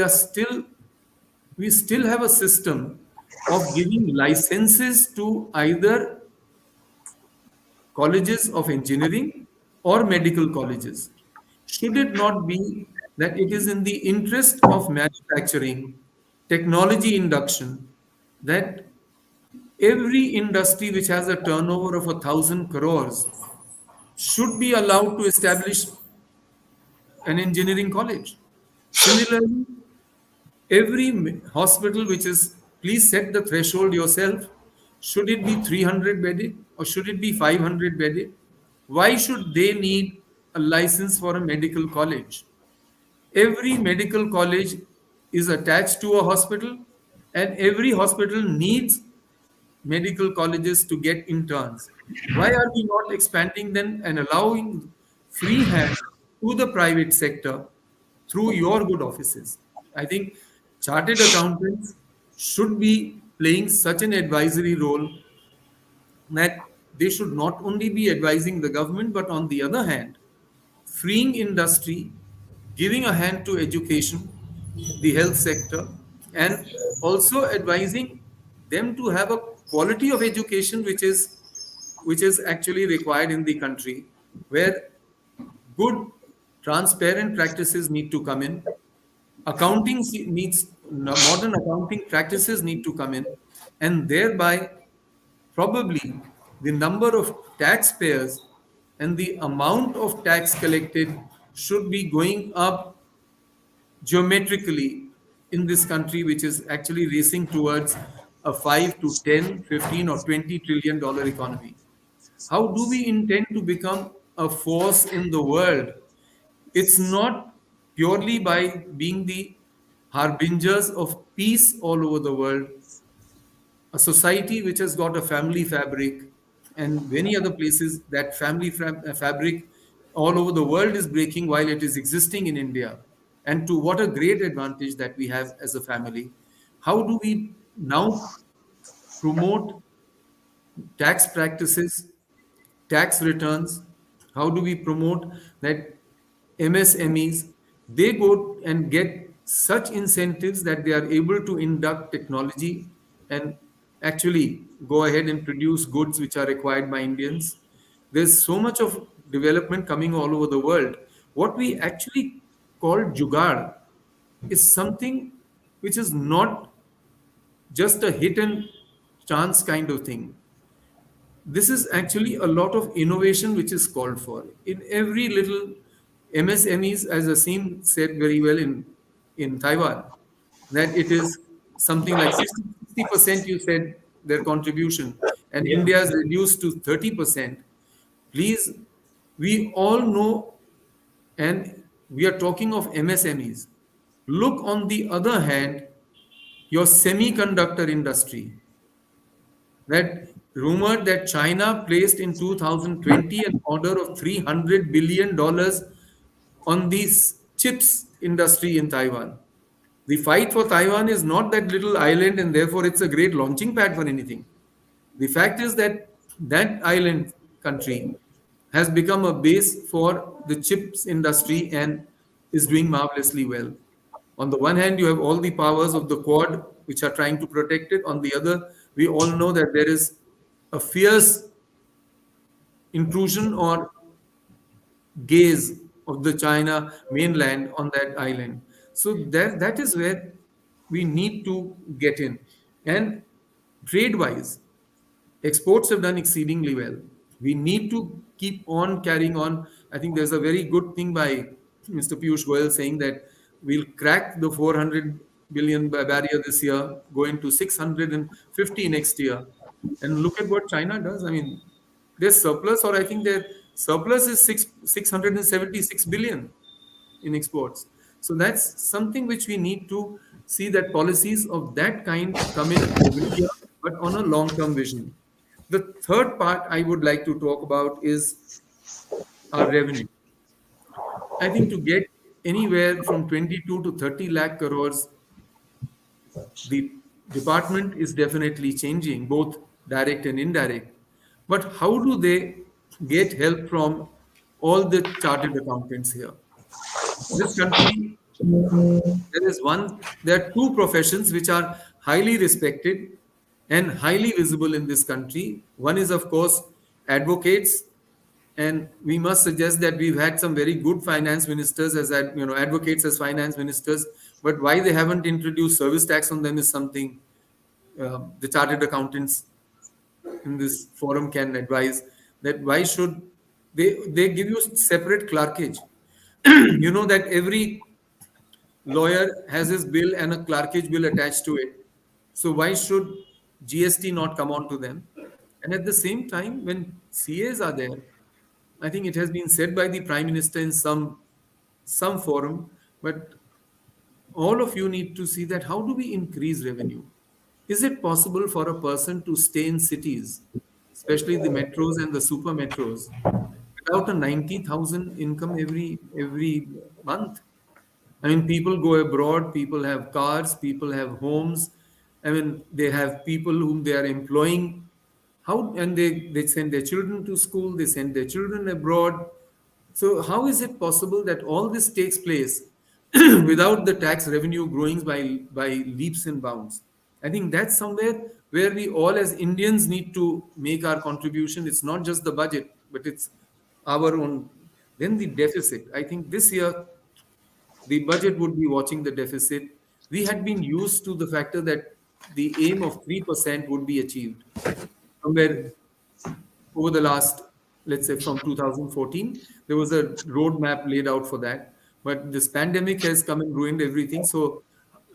still have a system of giving licenses to either colleges of engineering or medical colleges. Should it not be that it is in the interest of manufacturing, technology induction, that every industry which has a turnover of 1,000 crores should be allowed to establish an engineering college? Similarly, every hospital which is, please set the threshold yourself. Should it be 300 bedded or should it be 500 bedded? Why should they need a license for a medical college? Every medical college is attached to a hospital, and every hospital needs medical colleges to get interns. Why are we not expanding them and allowing free hand to the private sector through your good offices? I think chartered accountants should be playing such an advisory role that they should not only be advising the government, but on the other hand, freeing industry, giving a hand to education, the health sector, and also advising them to have a quality of education which is actually required in the country, where good, transparent practices need to come in. Modern accounting practices need to come in, and thereby probably the number of taxpayers and the amount of tax collected should be going up geometrically in this country, which is actually racing towards a 5 to 10, 15, or $20 trillion economy. How do we intend to become a force in the world? It's not purely by being the harbingers of peace all over the world, a society which has got a family fabric, and many other places that fabric all over the world is breaking while it is existing in India. And to what a great advantage that we have as a family. How do we now promote tax practices, tax returns? How do we promote that MSMEs, they go and get such incentives that they are able to induct technology and actually go ahead and produce goods which are required by Indians? There's so much of development coming all over the world. What we actually call jugaad is something which is not just a hit and chance kind of thing. This is actually a lot of innovation which is called for in every little MSMEs, as Asim said very well in Taiwan, that it is something like 60% you said their contribution, and Yeah. India has reduced to 30%. Please, we all know, and we are talking of MSMEs. Look on the other hand, your semiconductor industry, that rumored that China placed in 2020 an order of $300 billion on these chips industry in Taiwan. The fight for Taiwan is not that little island and therefore it's a great launching pad for anything. The fact is that that island country has become a base for the chips industry and is doing marvelously well. On the one hand, you have all the powers of the Quad which are trying to protect it. On the other, we all know that there is a fierce intrusion or gaze of the China mainland on that island. So that is where we need to get in. And trade wise, exports have done exceedingly well. We need to keep on carrying on. I think there's a very good thing by Mr. Piyush Goyal saying that we'll crack the 400 billion barrier this year, go into 650 next year. And look at what China does. I mean, their surplus, or I think their surplus is 676 billion in exports. So that's something which we need to see, that policies of that kind come in every year, but on a long-term vision. The third part I would like to talk about is our revenue. I think to get anywhere from 22 to 30 lakh crores, the department is definitely changing, both direct and indirect. But how do they get help from all the chartered accountants here? This country, there are two professions which are highly respected and highly visible in this country. One is, of course, advocates, and we must suggest that we've had some very good finance ministers as advocates as finance ministers, but why they haven't introduced service tax on them is something the chartered accountants in this forum can advise. That why should they give you separate clerkage? You know that every lawyer has his bill and a clerkage bill attached to it. So why should GST not come on to them? And at the same time, when CAs are there, I think it has been said by the Prime Minister in some forum, but all of you need to see that how do we increase revenue? Is it possible for a person to stay in cities, especially the metros and the super metros, without a 90,000 income every month? I mean, people go abroad, people have cars, people have homes. I mean, they have people whom they are employing. How and they send their children to school, they send their children abroad. So how is it possible that all this takes place without the tax revenue growing by leaps and bounds? I think that's somewhere where we all as Indians need to make our contribution. It's not just the budget, but it's our own. Then the deficit. I think this year the budget would be watching the deficit. We had been used to the factor that the aim of 3% would be achieved somewhere over the last, let's say from 2014. There was a roadmap laid out for that. But this pandemic has come and ruined everything. So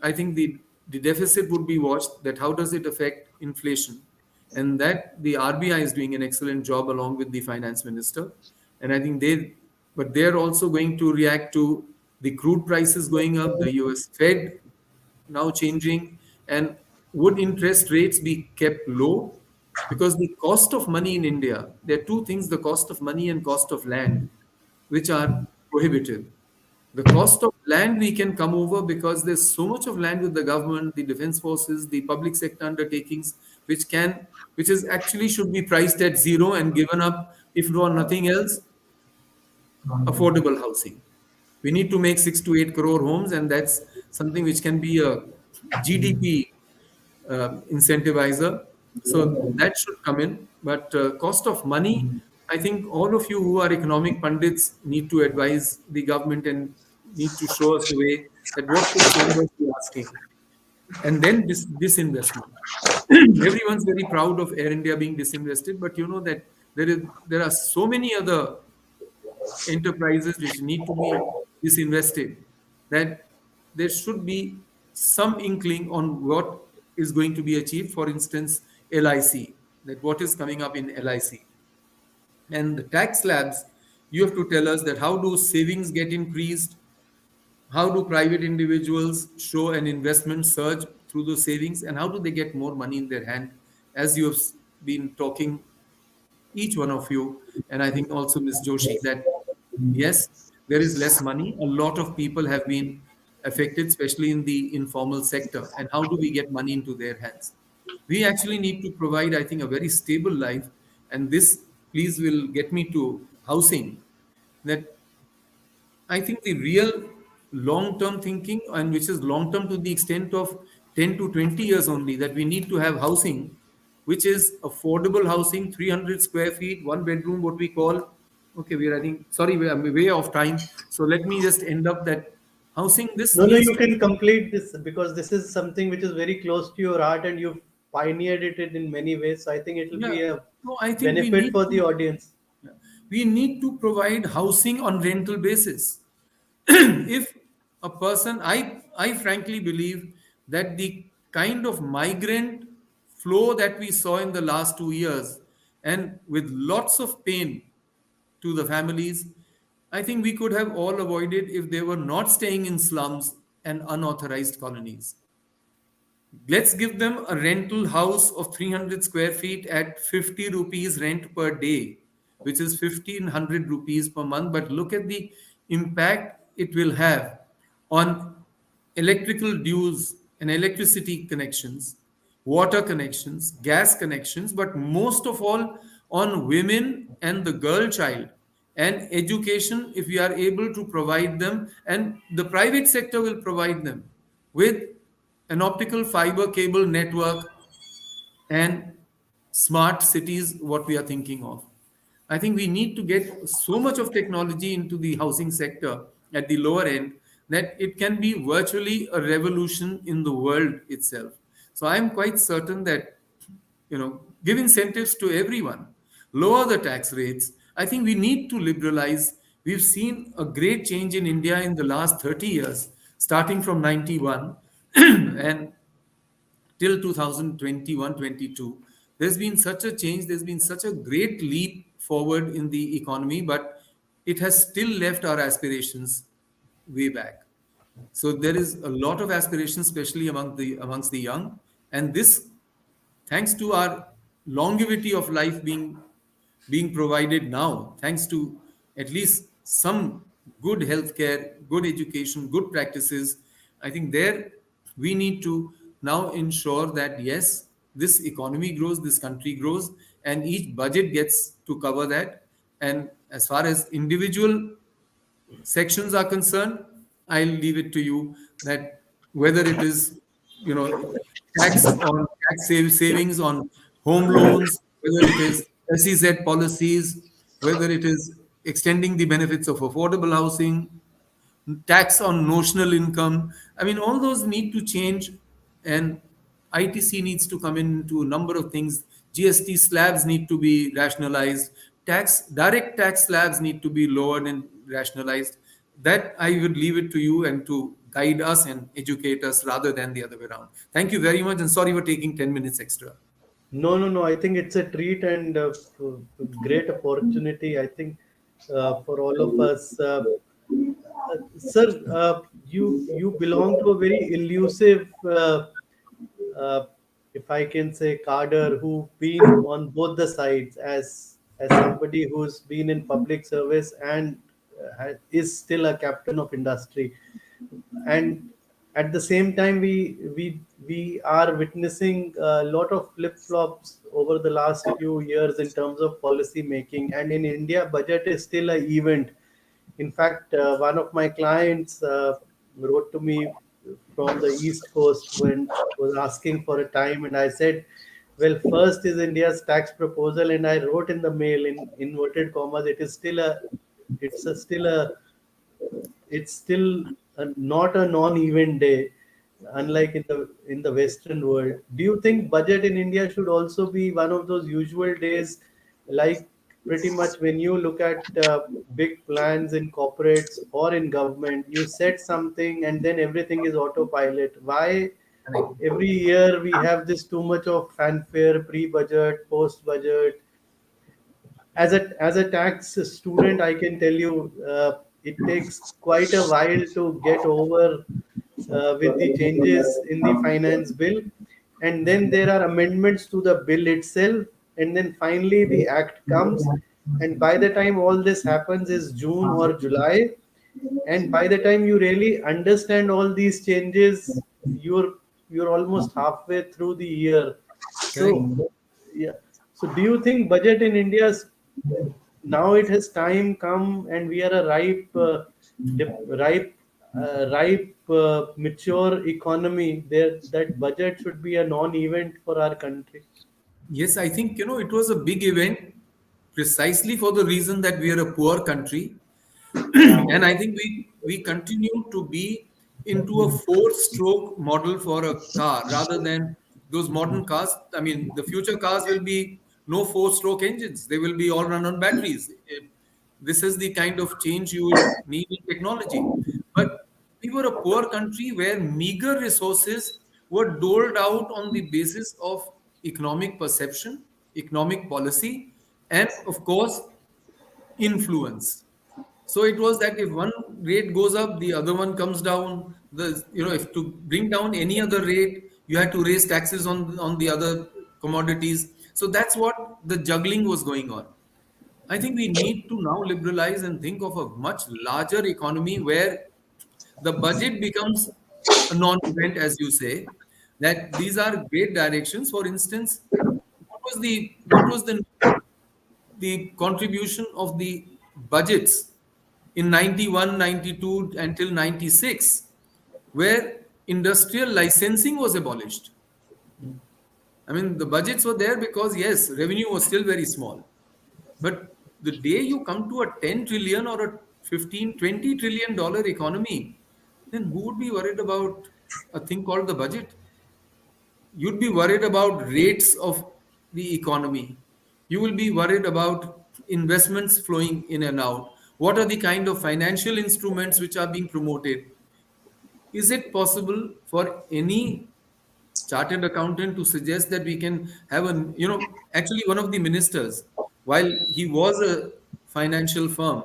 I think the deficit would be watched, that how does it affect inflation? And that the RBI is doing an excellent job along with the finance minister. And I think but they're also going to react to the crude prices going up, the US Fed now changing, and would interest rates be kept low? Because the cost of money in India, there are two things: the cost of money and cost of land, which are prohibitive. The cost of land we can come over because there's so much of land with the government, the defense forces, the public sector undertakings, which is actually should be priced at zero and given up, if for nothing else, affordable housing. We need to make 6 to 8 crore homes, and that's something which can be a GDP incentivizer. So that should come in. But cost of money, I think all of you who are economic pundits need to advise the government and need to show us the way that what could Congress be asking. And then disinvestment. Everyone's very proud of Air India being disinvested, but you know that there are so many other enterprises which need to be disinvested, that there should be some inkling on what is going to be achieved. For instance, LIC, that what is coming up in LIC. And the tax slabs, you have to tell us that how do savings get increased? How do private individuals show an investment surge through those savings? And how do they get more money in their hand? As you have been talking, each one of you, and I think also Ms. Joshi, that yes, there is less money. A lot of people have been affected, especially in the informal sector. And how do we get money into their hands? We actually need to provide, I think, a very stable life. And this, please, will get me to housing. That I think the real long term thinking, and which is long term to the extent of 10 to 20 years only, that we need to have housing which is affordable housing, 300 square feet, one bedroom, what we call. Okay, we are, I think, sorry, we are way off time. So let me just end up that housing, this No, no, needs you to be. can complete this because this is something which is very close to your heart and you've pioneered it in many ways. So I think it will Yeah. be a So I think we benefit need for the to. audience. Yeah. We need to provide housing on rental basis. If a person, I frankly believe that the kind of migrant flow that we saw in the last 2 years, and with lots of pain to the families, I think we could have all avoided if they were not staying in slums and unauthorized colonies. Let's give them a rental house of 300 square feet at 50 rupees rent per day, which is 1500 rupees per month. But look at the impact it will have on electrical dues and electricity connections, water connections, gas connections, but most of all on women and the girl child, and education, if we are able to provide them, and the private sector will provide them with an optical fiber cable network and smart cities, what we are thinking of. I think we need to get so much of technology into the housing sector at the lower end that it can be virtually a revolution in the world itself. So I am quite certain that, give incentives to everyone, lower the tax rates. I think we need to liberalize. We've seen a great change in India in the last 30 years, starting from 91 and till 2021-22. There's been such a change, there's been such a great leap forward in the economy, but it has still left our aspirations way back. So there is a lot of aspiration, especially amongst the young, and this, thanks to our longevity of life being provided now, thanks to at least some good healthcare, good education, good practices. I think there we need to now ensure that yes, this economy grows, this country grows, and each budget gets to cover that. And as far as individual sections are concerned, I'll leave it to you that whether it is, you know, savings on home loans, whether it is SEZ policies, whether it is extending the benefits of affordable housing, tax on notional income. I mean, all those need to change, and ITC needs to come into a number of things. GST slabs need to be rationalized. Direct tax slabs need to be lowered and rationalized. That I would leave it to you and to guide us and educate us rather than the other way around. Thank you very much, and sorry for taking 10 minutes extra. No, no, no. I think it's a treat and great opportunity. I think for all of us. Sir, you belong to a very elusive, if I can say, cadre who've been on both the sides as somebody who's been in public service and is still a captain of industry, and at the same time we are witnessing a lot of flip flops over the last few years in terms of policy making, and in India budget is still a event. In fact, one of my clients wrote to me from the East Coast when was asking for a time, and I said, "Well, first is India's tax proposal," and I wrote in the mail in inverted commas, "It is still a, still a it's still not a non-event day, unlike in the Western world." Do you think budget in India should also be one of those usual days, like pretty much when you look at big plans in corporates or in government, you said something and then everything is autopilot? Why every year we have this too much of fanfare, pre-budget, post-budget? As a tax student, I can tell you it takes quite a while to get over with the changes in the finance bill, and then there are amendments to the bill itself, and then finally the act comes, and by the time all this happens is June or July, and by the time you really understand all these changes, you're almost halfway through the year. Correct. So yeah, so do you think budget in India now it has time come and we are a ripe, mature economy there, that budget should be a non-event for our country? Yes, I think, it was a big event precisely for the reason that we are a poor country. And I think we continue to be into a four-stroke model for a car rather than those modern cars. I mean, the future cars will be no four-stroke engines. They will be all run on batteries. This is the kind of change you will need in technology. But we were a poor country where meager resources were doled out on the basis of economic perception, economic policy, and of course, influence. So it was that if one rate goes up, the other one comes down. If to bring down any other rate, you had to raise taxes on the other commodities. So that's what the juggling was going on. I think we need to now liberalize and think of a much larger economy where the budget becomes a non-event, as you say. That these are great directions. For instance, what was the contribution of the budgets in 91, 92 until 96, where industrial licensing was abolished. I mean, the budgets were there because, yes, revenue was still very small. But the day you come to a 10 trillion or a 15, $20 trillion economy, then who would be worried about a thing called the budget? You'd be worried about rates of the economy. You will be worried about investments flowing in and out. What are the kind of financial instruments which are being promoted? Is it possible for any chartered accountant to suggest that we can have actually one of the ministers, while he was a financial firm,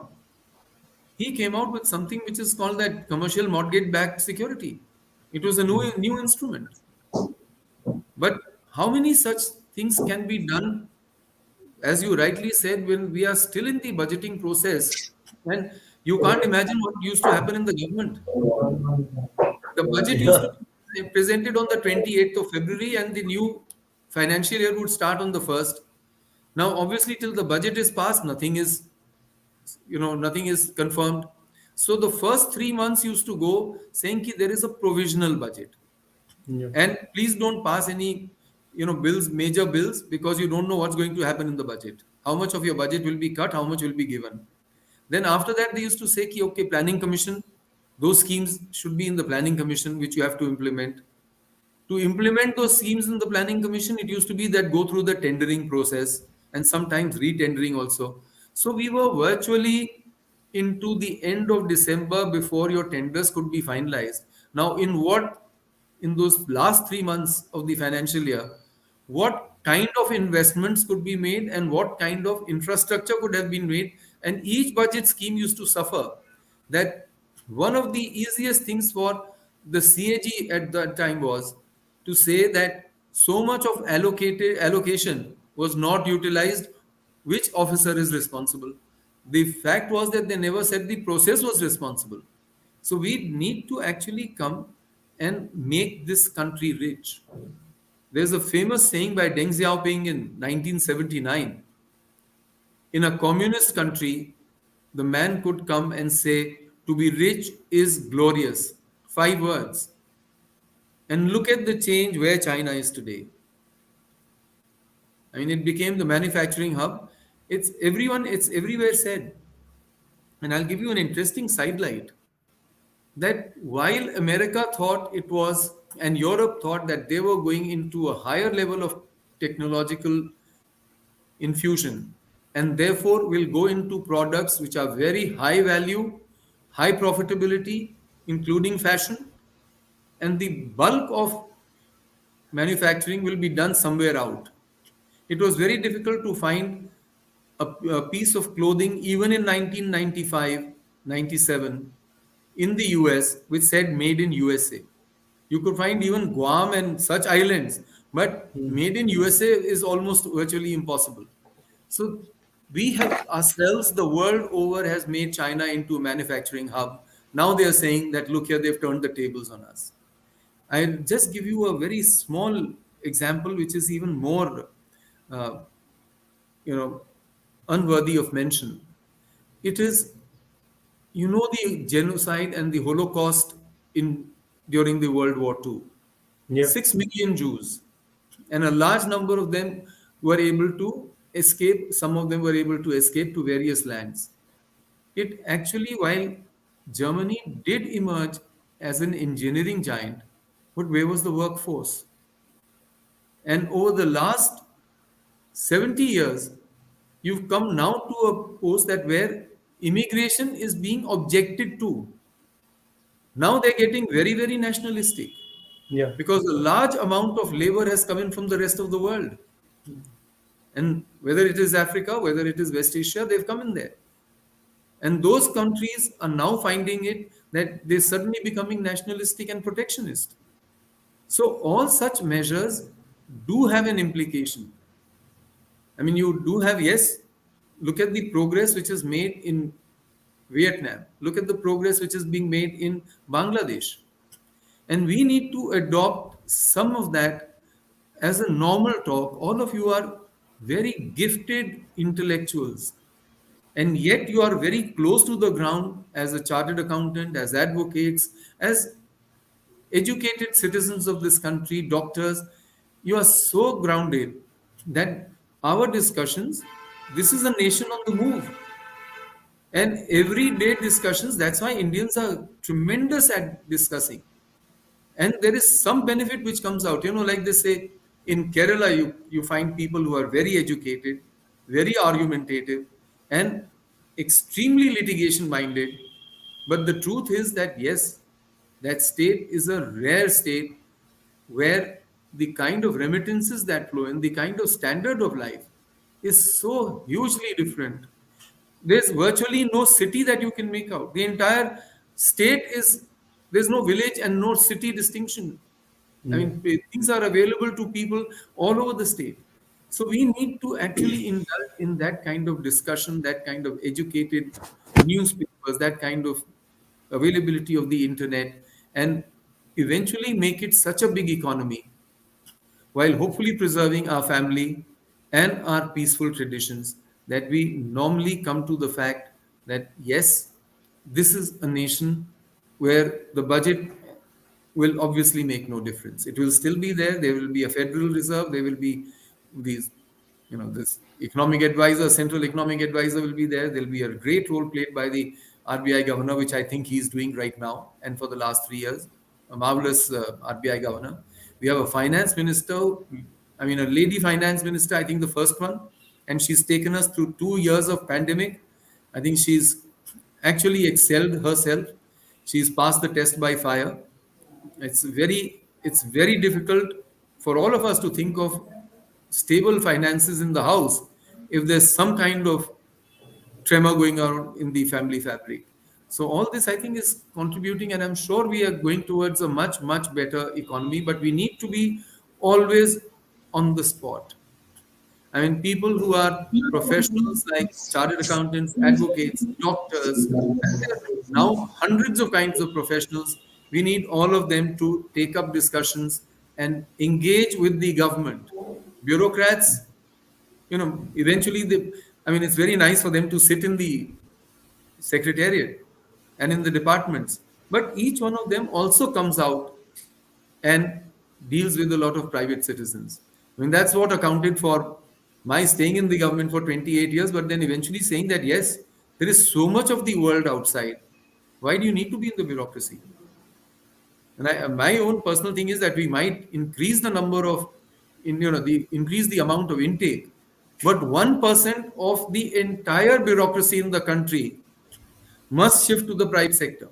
he came out with something which is called that commercial mortgage backed security. It was a new instrument. But how many such things can be done, as you rightly said, when we are still in the budgeting process? And you can't imagine what used to happen in the government. The budget used to Yeah. be presented on the 28th of February, and the new financial year would start on the 1st. Now, obviously, till the budget is passed, nothing is confirmed. So the first 3 months used to go saying that there is a provisional budget. Yeah. And please don't pass any bills, major bills, because you don't know what's going to happen in the budget, how much of your budget will be cut, how much will be given. Then after that they used to say, okay, planning commission, those schemes should be in the planning commission, which you have to implement. To implement those schemes in the planning commission, it used to be that go through the tendering process and sometimes re-tendering also. So we were virtually into the end of December before your tenders could be finalized. Now, in those last 3 months of the financial year, what kind of investments could be made and what kind of infrastructure could have been made? And each budget scheme used to suffer. That one of the easiest things for the CAG at that time was to say that so much of allocated allocation was not utilized, which officer is responsible. The fact was that they never said the process was responsible. So we need to actually come and make this country rich. There's a famous saying by Deng Xiaoping in 1979. In a communist country, the man could come and say, to be rich is glorious. 5 words. And look at the change where China is today. I mean, it became the manufacturing hub. It's everywhere said. And I'll give you an interesting sidelight that while America thought it was, and Europe thought that they were going into a higher level of technological infusion, and therefore will go into products which are very high value, high profitability, including fashion, and the bulk of manufacturing will be done somewhere out. It was very difficult to find a piece of clothing even in 1995, 97 in the US which said made in USA. You could find even Guam and such islands, but made in USA is almost virtually impossible. So We have ourselves, the world over, has made China into a manufacturing hub. Now they are saying that, look here, they've turned the tables on us. I'll just give you a very small example, which is even more, uh, you know, unworthy of mention. It is, the genocide and the Holocaust in during the World War II. Yeah. 6 million Jews, and a large number of them were able to escape. Some of them were able to escape to various lands. It actually, while Germany did emerge as an engineering giant, but where was the workforce? And over the last 70 years, you've come now to a post that where immigration is being objected to. Now they're getting very, very nationalistic Yeah. because a large amount of labor has come in from the rest of the world. And whether it is Africa, whether it is West Asia, they've come in there. And those countries are now finding it that they're suddenly becoming nationalistic and protectionist. So all such measures do have an implication. I mean, you do have, yes, look at the progress which is made in Vietnam. Look at the progress which is being made in Bangladesh. And we need to adopt some of that as a normal talk. All of you are very gifted intellectuals, and yet you are very close to the ground as a chartered accountant, as advocates, as educated citizens of this country, doctors. You are so grounded that our discussions, this is a nation on the move. And everyday discussions, that's why Indians are tremendous at discussing. And there is some benefit which comes out. Like they say in Kerala, you find people who are very educated, very argumentative, and extremely litigation minded. But the truth is that, yes, that state is a rare state where the kind of remittances that flow in, the kind of standard of life is so hugely different. There's virtually no city that you can make out. The entire state is, there's no village and no city distinction. I Yeah. mean, things are available to people all over the state. So we need to actually indulge in that kind of discussion, that kind of educated newspapers, that kind of availability of the internet, and eventually make it such a big economy while hopefully preserving our family and our peaceful traditions, that we normally come to the fact that yes, this is a nation where the budget will obviously make no difference. It will still be there. There will be a Federal Reserve. There will be these, this economic advisor, central economic advisor will be there. There'll be a great role played by the RBI governor, which I think he's doing right now and for the last 3 years. A marvelous RBI governor. We have a finance minister, I mean, a lady finance minister, I think the first one, and she's taken us through 2 years of pandemic. I think she's actually excelled herself. She's passed the test by fire. It's very difficult for all of us to think of stable finances in the house if there's some kind of tremor going on in the family fabric. So all this, I think, is contributing, and I'm sure we are going towards a much, much better economy, but we need to be always on the spot. I mean, people who are professionals like chartered accountants, advocates, doctors, and there are now hundreds of kinds of professionals. We need all of them to take up discussions and engage with the government. Bureaucrats, eventually I mean, it's very nice for them to sit in the secretariat and in the departments, but each one of them also comes out and deals with a lot of private citizens. I mean, that's what accounted for my staying in the government for 28 years, but then eventually saying that, yes, there is so much of the world outside. Why do you need to be in the bureaucracy? And my own personal thing is that we might increase the number of, increase the amount of intake, but 1% of the entire bureaucracy in the country must shift to the private sector.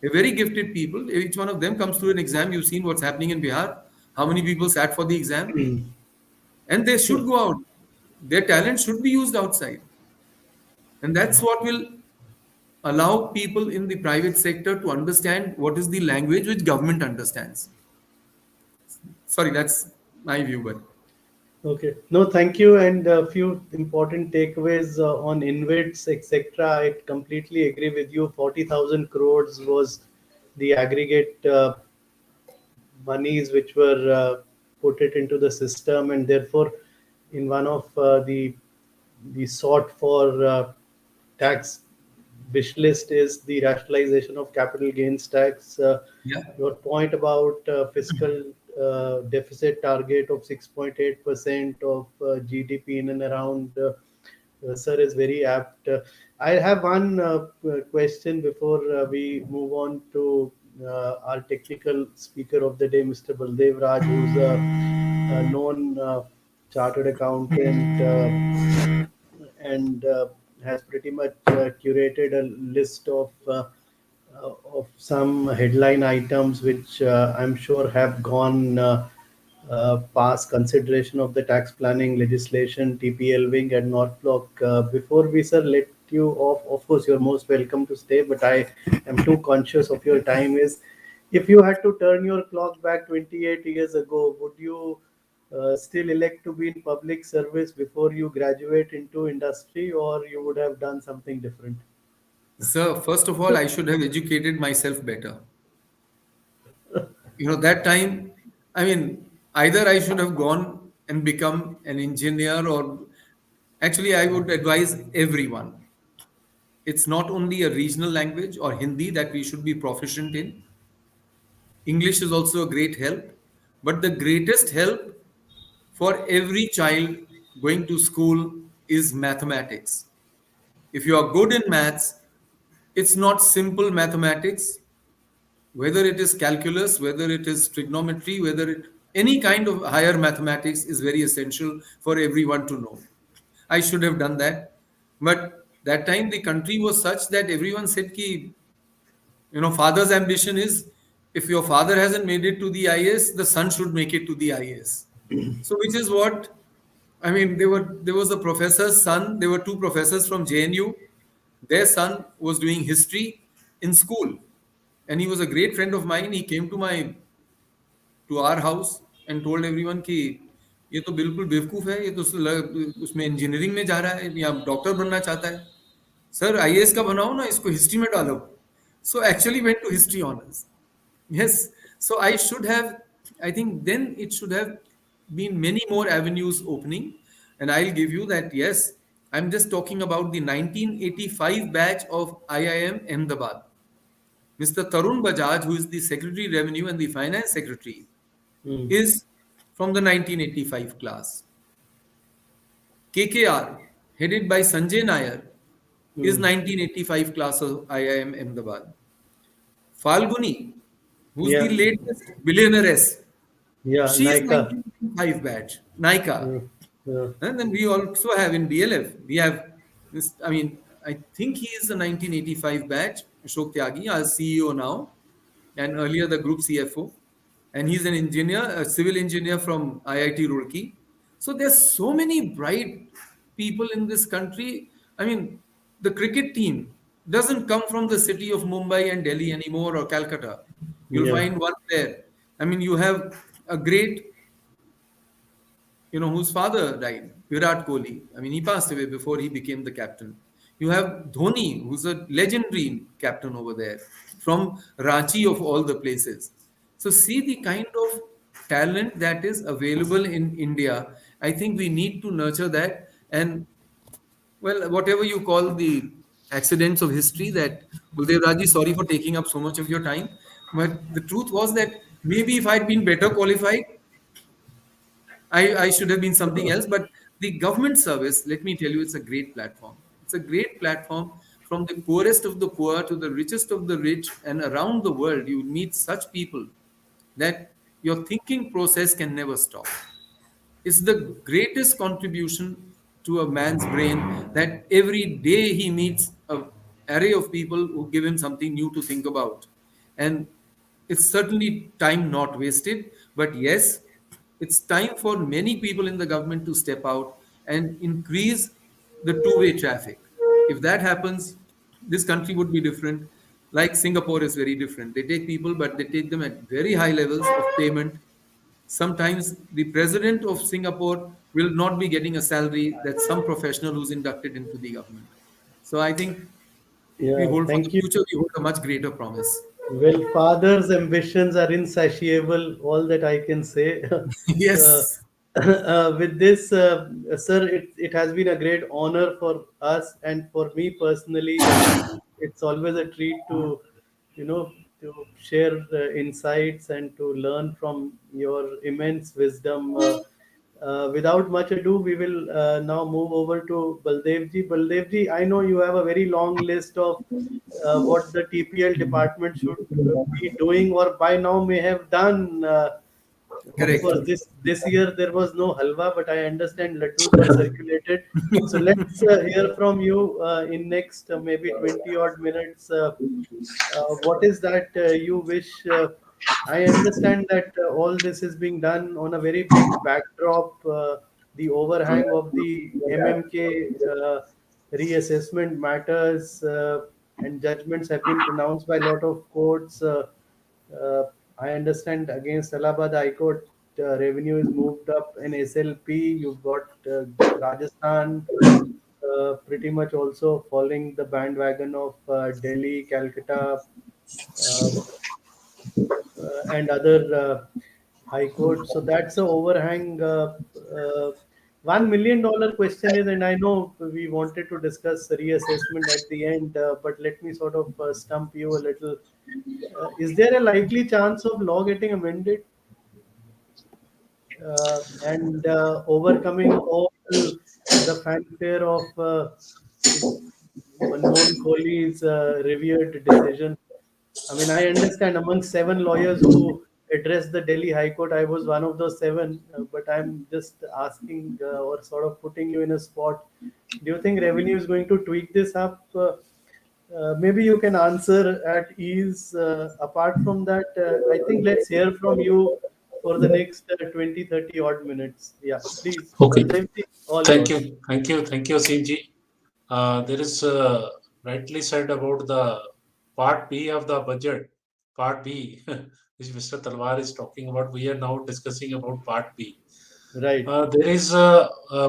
A very gifted people, each one of them comes through an exam. You've seen what's happening in Bihar, how many people sat for the exam, and they should True. go out. Their talent should be used outside. And that's what will allow people in the private sector to understand what is the language which government understands. Sorry, that's my view, but Okay. No, thank you. And a few important takeaways on InvITs, etc. I completely agree with you. 40,000 crores was the aggregate monies which were put it into the system, and therefore, in one of the sought for tax wish list is the rationalization of capital gains tax. Yeah. Your point about fiscal deficit target of 6.8% of GDP in and around sir is very apt. I have one question before we move on to our technical speaker of the day, Mr. Baldev Raj, who's a known chartered accountant and has pretty much curated a list of some headline items which I'm sure have gone past consideration of the tax planning legislation, TPL wing, and North Block. Before we, sir, let you off, of course, you're most welcome to stay, but I am too conscious of your time. Is if you had to turn your clock back 28 years ago, would you still elect to be in public service before you graduate into industry, or you would have done something different? Sir, first of all, I should have educated myself better. That time, I mean, either I should have gone and become an engineer, or actually, I would advise everyone. It's not only a regional language or Hindi that we should be proficient in. English is also a great help, but the greatest help for every child going to school is mathematics. If you are good in maths, it's not simple mathematics, whether it is calculus, whether it is trigonometry, any kind of higher mathematics is very essential for everyone to know. I should have done that. But that time the country was such that everyone said ki, father's ambition is, if your father hasn't made it to the IAS, the son should make it to the IAS. So which is what I mean, there was a professor's son, there were two professors from JNU. Their son was doing history in school. And he was a great friend of mine. He came to our house and told everyone कि ये तो बिल्कुल बेवकूफ है, ये तो उसमें engineering में जा रहा है या डॉक्टर बनना चाहता है. सर आईएएस का बनाओ ना, इसको हिस्ट्री में डालो. So actually went to history honors. Yes. So I think then it should have been many more avenues opening. And I'll give you that, yes, I'm just talking about the 1985 batch of IIM Ahmedabad. Mr. Tarun Bajaj, who is the Secretary Revenue and the Finance Secretary, Hmm. is from the 1985 class. KKR, headed by Sanjay Nair, is Hmm. 1985 class of IIM Ahmedabad. Falguni, who's the Yeah, latest billionairess, yeah, she is Nika. 1985 batch, Nika. Yeah, yeah. And then we also have in DLF, we have this, I mean, I think he is the 1985 batch, Ashok Tyagi, our CEO now, and earlier the group CFO. And he's an engineer, a civil engineer from IIT Roorkee. So there's so many bright people in this country. I mean, the cricket team doesn't come from the city of Mumbai and Delhi anymore, or Calcutta. You'll Yeah. find one there. I mean, you have a great, whose father died, Virat Kohli. I mean, he passed away before he became the captain. You have Dhoni, who's a legendary captain over there, from Ranchi of all the places. So, see the kind of talent that is available in India. I think we need to nurture that. And, well, whatever you call the accidents of history, that Buldev Raji, sorry for taking up so much of your time. But the truth was that maybe if I'd been better qualified, I should have been something else. But the government service, let me tell you, it's a great platform. It's a great platform from the poorest of the poor to the richest of the rich, and around the world, you meet such people that your thinking process can never stop. It's the greatest contribution to a man's brain that every day he meets a array of people who give him something new to think about. And it's certainly time not wasted, but yes, it's time for many people in the government to step out and increase the two-way traffic. If that happens, this country would be different. Like Singapore is very different. They take people, but they take them at very high levels of payment. Sometimes the president of Singapore will not be getting a salary that some professional who's inducted into the government. So I think we Yeah, hold for the thank you. future, we hold a much greater promise. Well, father's ambitions are insatiable, all that I can say. uh, Yes, with this, sir, it has been a great honor for us and for me personally. It's always a treat to, you know, to share insights and to learn from your immense wisdom. Without much ado, we will now move over to Baldevji. Baldevji, I know you have a very long list of what the TPL department should be doing or by now may have done. Of correct. course, this year there was no halwa, but I understand laddus were circulated. So let's hear from you in next maybe 20 odd minutes. What is that you wish? I understand that all this is being done on a very big backdrop. The overhang of the MMK reassessment matters and judgments have been pronounced by a lot of courts. Uh, I understand against Allahabad High Court, revenue is moved up in SLP. You've got Rajasthan pretty much also following the bandwagon of Delhi, Calcutta, uh, and other high courts. So that's a overhang. $1 million question is, and I know we wanted to discuss reassessment at the end, but let me sort of stump you a little. Is there a likely chance of law getting amended and overcoming all the fanfare of Manmohan Kohli's revered decision? I mean, I understand among seven lawyers who addressed the Delhi High Court, I was one of those seven, but I'm just asking or sort of putting you in a spot. Do you think revenue is going to tweak this up? Maybe you can answer at ease. Apart from that, I think let's hear from you for the next 20, 30 odd minutes. Yeah, please. Okay. Baldevji, all Thank yours. you. Thank you, Simji. There is rightly said about the part B of the budget. Part B, which Mr. Talwar is talking about. We are now discussing about part B. Right, There is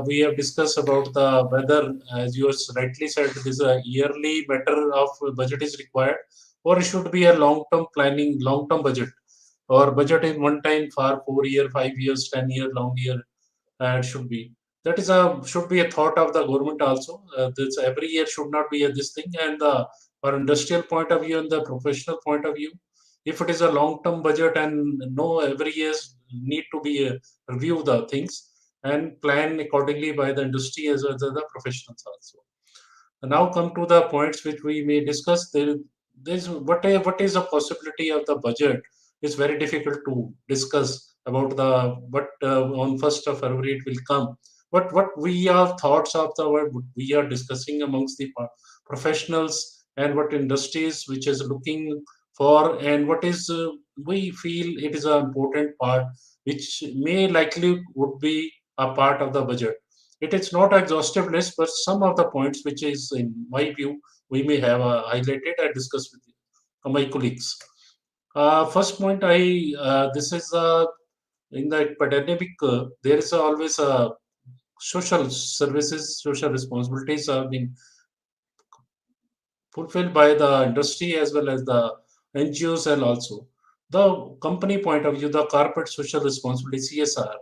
we have discussed about the whether, as you rightly said, it is a yearly matter of budget is required, or it should be a long-term planning, long-term budget, or budget in one time for 4 year, 5 years, 10 year, long year. It should be that is a should be a thought of the government also. This every year should not be a this thing, and the for industrial point of view and the professional point of view, if it is a long-term budget and no every year need to be review the things and plan accordingly by the industry as well as the professionals also. Now come to the points which we may discuss. There's what is the possibility of the budget? It's very difficult to discuss about the what on 1st of February it will come. But what we are thoughts of the what we are discussing amongst the professionals and what industries which is looking for and what is we feel it is an important part which may likely would be a part of the budget. It is not exhaustive list, but some of the points which is, in my view, we may have highlighted and discussed with my colleagues. First point, I this is in the pandemic, there is always a social services, social responsibilities are being fulfilled by the industry as well as the NGOs and also the company point of view, the corporate social responsibility (CSR).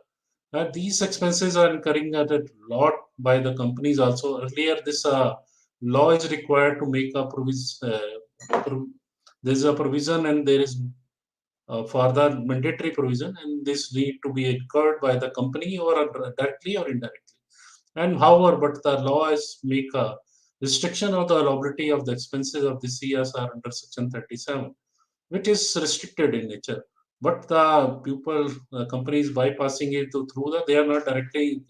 These expenses are incurring at a lot by the companies also. Earlier, this law is required to make a provision. There is a provision and there is further mandatory provision, and this need to be incurred by the company or directly or indirectly. And however, but the law is make a restriction of the liability of the expenses of the CSR under Section 37, which is restricted in nature. But the people, companies bypassing it through that, they are not directly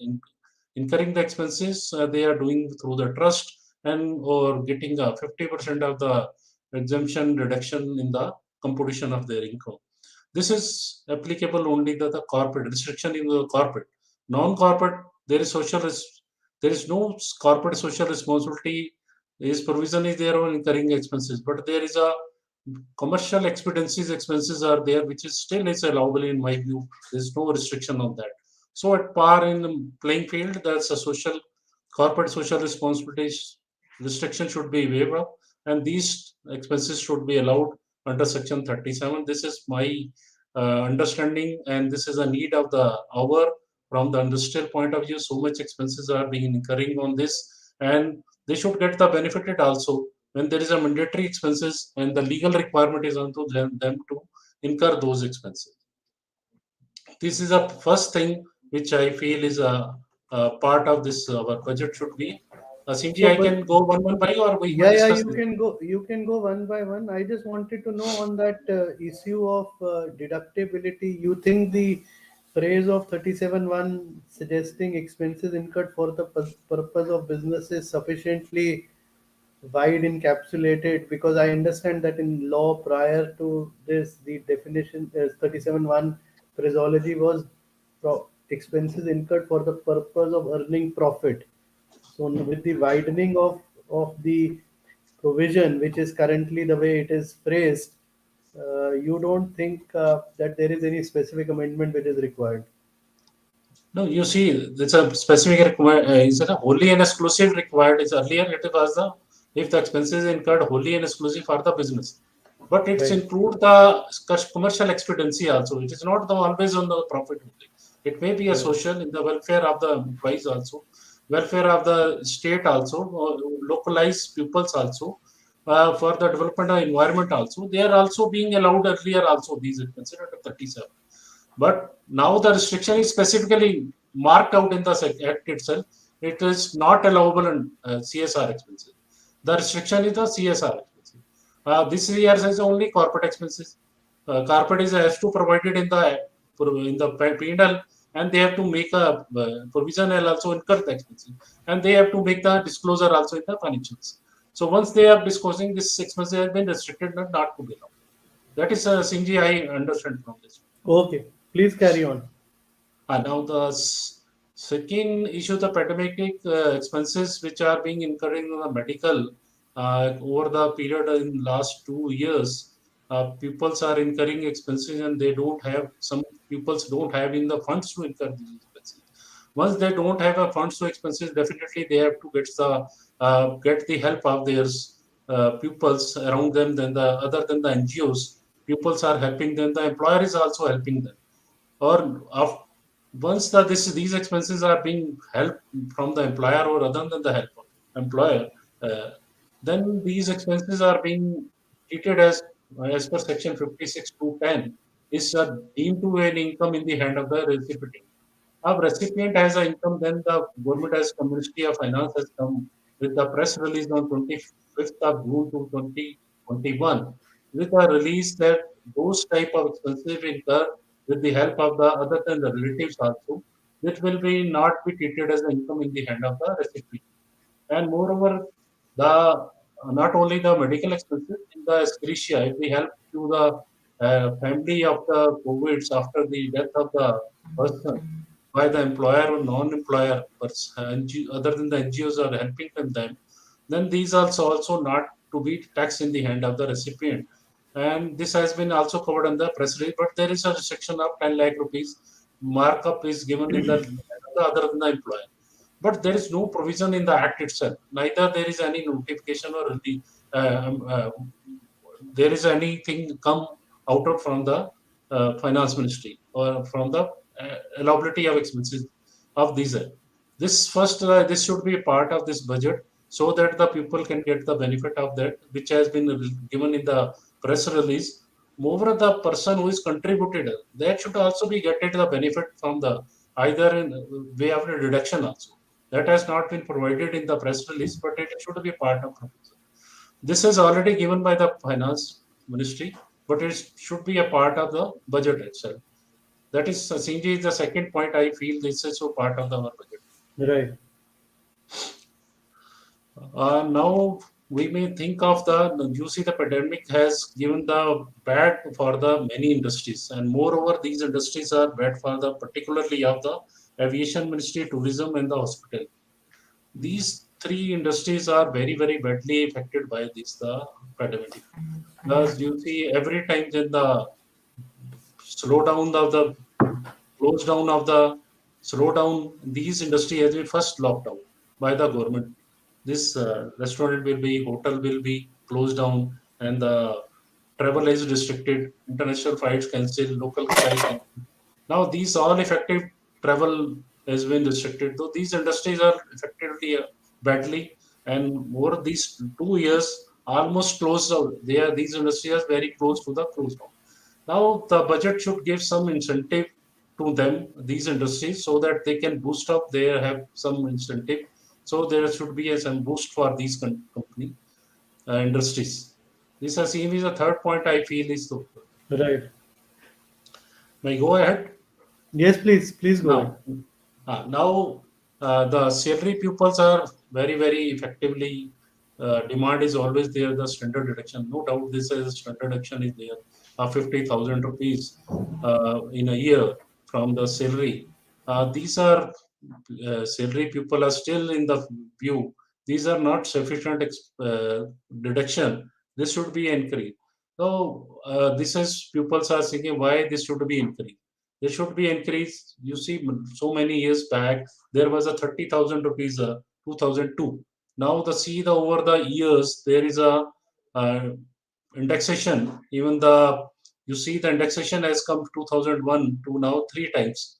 incurring the expenses. They are doing through the trust and or getting a 50% of the exemption reduction in the computation of their income. This is applicable only to the corporate restriction in the corporate. Non-corporate, there is there is no corporate social responsibility. This provision is there on incurring expenses, but there is a commercial expenses are there, which is still is allowable in my view. There is no restriction on that. So at par in the playing field, that's a corporate social responsibilities restriction should be waived off, and these expenses should be allowed under Section 37. This is my understanding, and this is a need of the hour from the industrial point of view. So much expenses are being incurring on this, and they should get the benefited also when there is a mandatory expenses and the legal requirement is on to them to incur those expenses. This is a first thing which I feel is a part of this our budget should be. Simji, So, I but can go one by, or we will yeah, yeah, discuss you this. can go. You can go one by one. I just wanted to know on that issue of deductibility. You think the phrase of 37(1) suggesting expenses incurred for the purpose of business is sufficiently wide encapsulated? Because I understand that in law prior to this, the definition 37(1) phraseology was expenses incurred for the purpose of earning profit. So with the widening of the provision, which is currently the way it is phrased, you don't think that there is any specific amendment which is required? No, you see, it's a specific require. Is it a wholly and exclusive required? Is earlier it was the if the expenses incurred wholly and exclusive for the business, but it's Right. include the commercial expediency also. It is not the always on the profit only. It may be a Right. social in the welfare of the employees also, welfare of the state also, or localized pupils also, for the development of environment also. They are also being allowed earlier also these expenses under 37. But now the restriction is specifically marked out in the act itself. It is not allowable in CSR expenses. The restriction is the CSR expenses. This year says only corporate expenses. Corporate is has to provide it in the P&L, and they have to make a provision and also incur the expenses, and they have to make the disclosure also in the financials. So once they are disclosing, this expenses has been restricted and not to be allowed. That is Singh I understand from this. Okay. Please carry on. Now the second issue, the pandemic expenses which are being incurred in the medical over the period in last 2 years, pupils are incurring expenses and they don't have, some pupils don't have in the funds to incur these expenses. Once they don't have a funds to expenses, definitely they have to get the help of their pupils around them. Then the other than the NGOs, pupils are helping them. The employer is also helping them, or once these expenses are being helped from the employer or other than the help of employer, uh, then these expenses are being treated as per section 56 to 10 is deemed to an income in the hand of the recipient. A recipient has an income, then the government has, Ministry of Finance has come with the press release on 25th of June to 2021 with a release that those type of expenses will incur with the help of the other than the relatives also, which will be not be treated as an income in the hand of the recipient. And moreover, the not only the medical expenses in the aesthesia, if we help to the family of the COVIDs after the death of the person by the employer or non-employer person, other than the NGOs are helping them, then these also not to be taxed in the hand of the recipient. And this has been also covered in the press release, but there is a restriction of 10 lakh rupees markup is given in the other than the employer, but there is no provision in the act itself. Neither there is any notification or there is anything come out of from the finance ministry or from the allowability of expenses of these. This should be a part of this budget so that the people can get the benefit of that, which has been given in the press release. Moreover, the person who is contributed, that should also be getting the benefit from the either in way of a deduction also. That has not been provided in the press release, but it should be part of proposal. This is already given by the finance ministry, but it should be a part of the budget itself. That is, Sinji, is the second point. I feel this is a part of our budget. Right. Now we may think of you see the pandemic has given the bad for the many industries, and moreover these industries are bad for the particularly of the aviation ministry, tourism, and the hospital. These three industries are very badly affected by the pandemic. Because you see every time then the slowdown of the close down of the slowdown, these industry has been first locked out by the government. This restaurant will be, hotel will be closed down, and the travel is restricted, international flights cancelled, local flights cancelled. Now these all effective travel has been restricted. So these industries are affected badly, and over these 2 years almost closed out. These industries are very close to the close down. Now the budget should give some incentive to them, these industries, so that they can boost up. They have some incentive, so there should be some boost for these company industries. This has seen is a third point I feel is the. Right. May I go ahead Yes, please. Please go ahead. now? Now the salary pupils are very effectively. Demand is always there. The standard deduction, no doubt, this is standard deduction is there. 50,000 rupees in a year from the salary. These are salary people are still in the view. These are not sufficient deduction. This should be increased. So this is pupils are thinking why this should be increased. There should be increase. You see, so many years back, there was a 30,000 rupees, 2002. Now the over the years, there is a uh, indexation. Even you see the indexation has come 2001 to now three times.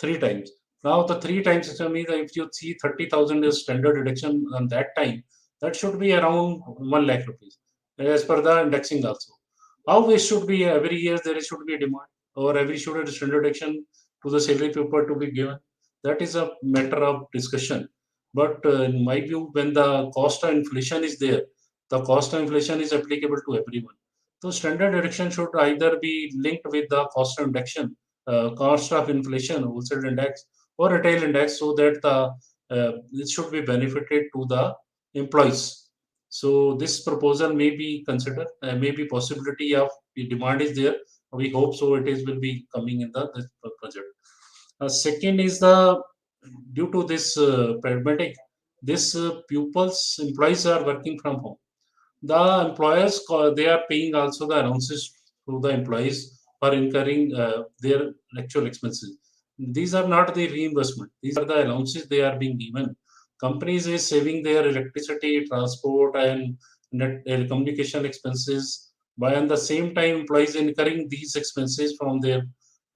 Three times. Now the three times system means that if you see 30,000 is standard deduction on that time, that should be around 1 lakh rupees as per the indexing also. How it should be every year there should be a demand, or every should a standard deduction to the salary paper to be given. That is a matter of discussion. But in my view, when the cost of inflation is there, the cost of inflation is applicable to everyone. So standard deduction should either be linked with the cost of inflation, cost of inflation, wholesale index or retail index, so that it should be benefited to the employees. So this proposal may be considered, maybe possibility of the demand is there. We hope so. It is will be coming in the this budget. Second is the due to this pragmatic, this pupils employees are working from home. The employers they are paying also the allowances to the employees for incurring their actual expenses. These are not the reimbursement. These are the allowances they are being given. Companies is saving their electricity, transport, and net communication expenses. By at the same time, employees incurring these expenses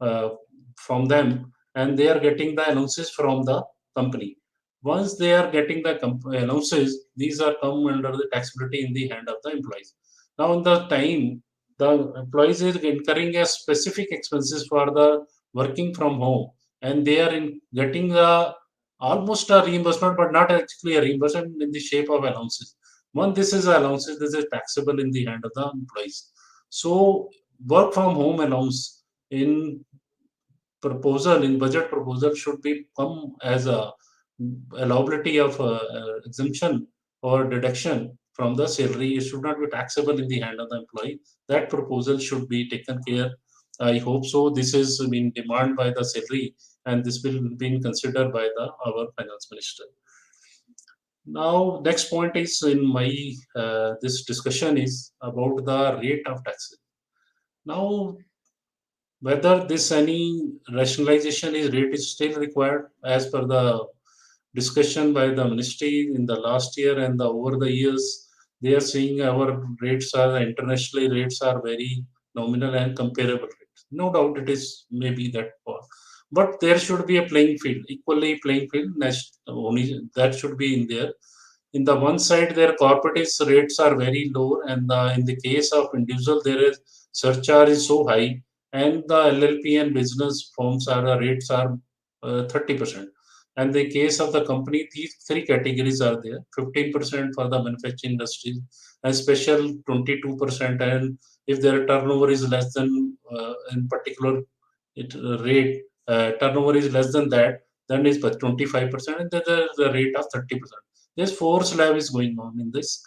uh, from them, and they are getting the allowances from the company. Once they are getting the allowances, these are come under the taxability in the hand of the employees. Now, in the time, the employees is incurring a specific expenses for the working from home, and they are getting the almost a reimbursement, but not actually a reimbursement in the shape of allowances. One, this is allowances, this is taxable in the hand of the employees. So, work from home allowance in proposal in budget proposal should be come as a allowability of exemption or deduction from the salary. It should not be taxable in the hand of the employee. That proposal should be taken care. I hope so. This is being demand by the salary, and this will be considered by the our finance minister. Now, next point is in my this discussion is about the rate of taxes. Now, whether this any rationalization is rate is still required as per the discussion by the ministry in the last year and over the years, they are saying our rates are internationally rates are very nominal and comparable rates. No doubt it is maybe that far. But there should be a playing field, equally playing field. Only that should be in there. In the one side, their corporate rates are very low, and in the case of individual, there is surcharge is so high, and the LLP and business firms are the rates are 30%. And the case of the company, these three categories are there: 15% for the manufacturing industry, and special 22%. And if their turnover is less than in particular rate, turnover is less than that, then is but 25%, and then the rate of 30%. This four slab is going on in this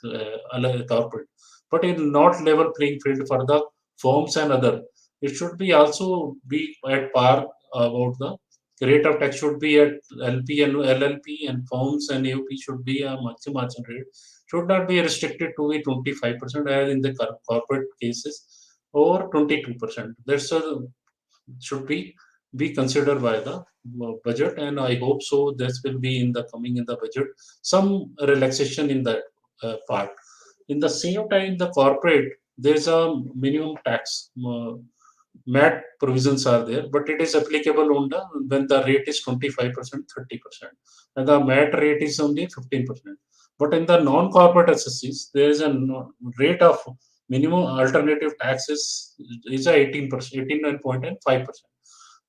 corporate, but in not level playing field for the firms and other. It should be also be at par about the rate of tax should be at LP and LLP and firms and AOP should be a maximum rate. Should not be restricted to be 25% as in the corporate cases or 22%. That's a should be. be considered by the budget, and I hope so. This will be in the coming in the budget some relaxation in that part. In the same time, the corporate there's a minimum tax. MAT provisions are there, but it is applicable on the when the rate is 25%, 30%, and the MAT rate is only 15%. But in the non-corporate assessees, there is a rate of minimum alternative tax is a 18%, 18.5%.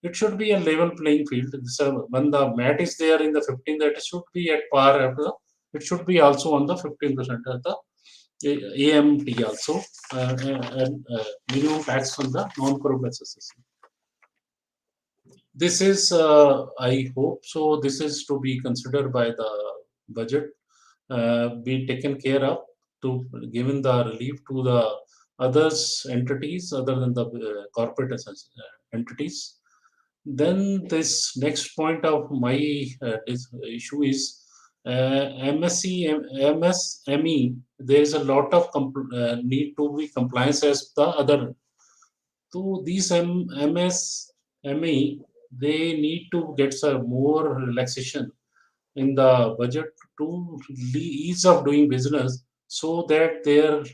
It should be a level playing field. So when the MAT is there in the 15, that should be at par. It should be also on the 15% of the AMT also, and minimum tax on the non-corporate assessees. This is, I hope so. This is to be considered by the budget, be taken care of to given the relief to the others entities other than the corporate entities. Then this next point of my this issue is MSME. There is a lot of need to be compliance as the other. So these MSME, they need to get some more relaxation in the budget to ease of doing business so that their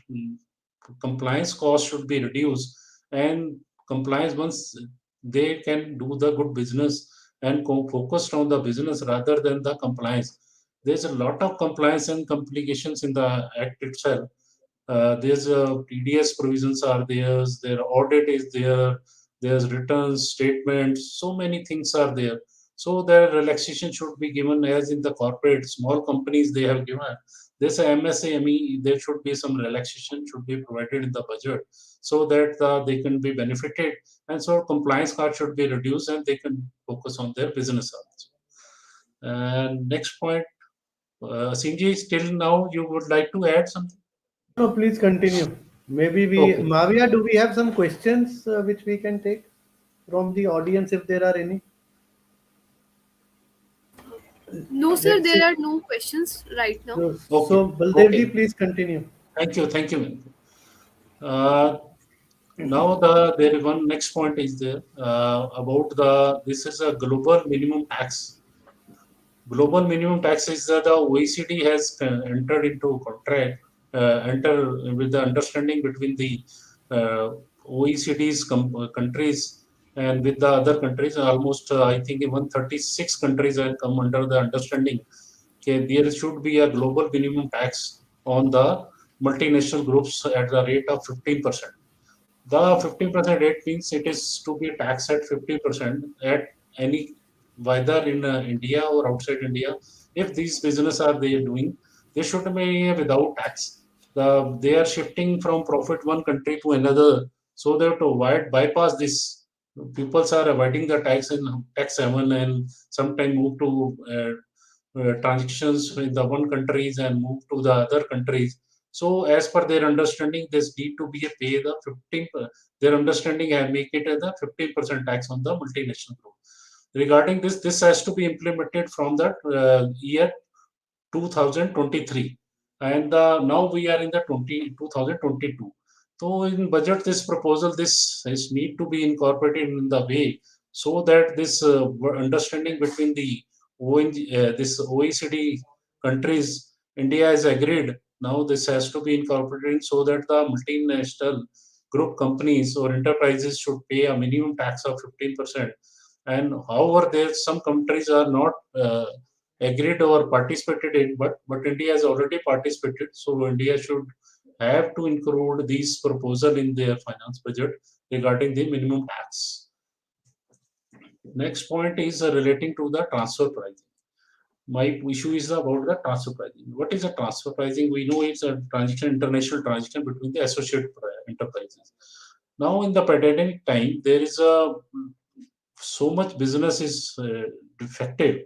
compliance cost should be reduced, and compliance once they can do the good business and focused on the business rather than the compliance. There's a lot of compliance and complications in the act itself. There's TDS provisions are there, their audit is there, there's returns, statements, so many things are there. So the relaxation should be given as in the corporate, small companies they have given. This MSME, there should be some relaxation should be provided in the budget so that they can be benefited, and so compliance cost should be reduced and they can focus on their business also. And next point, Sinji, still now you would like to add something? No, please continue. Maybe Okay. Mavia, do we have some questions which we can take from the audience if there are any? No, sir, Let's there see. are no questions right now. Okay. Baldevji, Okay. please continue. Thank you. Thank you. Now there is one next point is there about this is a global minimum tax. Global minimum tax is that the OECD has entered into contract, enter with the understanding between the OECD's countries and with the other countries. Almost I think 136 countries have come under the understanding. Okay, there should be a global minimum tax on the multinational groups at the rate of 15%. The 15% rate means it is to be taxed at 50% at any, whether in India or outside India. If these business are they doing, they should be without tax. They are shifting from profit one country to another, so that to avoid bypass this, people are avoiding the tax in tax haven and sometimes move to transactions in the one countries and move to the other countries. So as per their understanding, this need to be a pay the 15. Their understanding and make it as a 15% tax on the multinational group. Regarding this has to be implemented from the year 2023, and now we are in the 2022. So in budget, this proposal, this is need to be incorporated in the way so that this understanding between the this OECD countries, India has agreed. Now this has to be incorporated so that the multinational group companies or enterprises should pay a minimum tax of 15%. And however, there some countries are not agreed or participated in, but India has already participated. So India should have to include these proposal in their finance budget regarding the minimum tax. Next point is relating to the transfer pricing. My issue is about the transfer pricing. What is a transfer pricing? We know it's a transaction, international transaction between the associate enterprises. Now, in the pandemic time, there is a so much business is defective.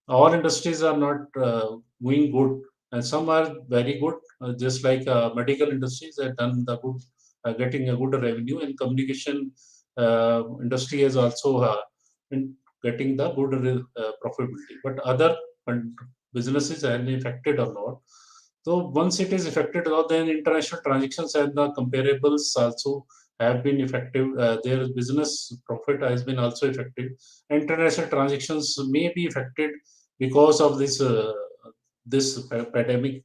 All industries are not going good, and some are very good. Just like medical industries have done the good, getting a good revenue, and communication industry is also getting the good profitability. But other businesses are affected a lot. So once it is affected a lot, then international transactions and the comparables also have been affected. Their business profit has been also affected. International transactions may be affected because of this pandemic.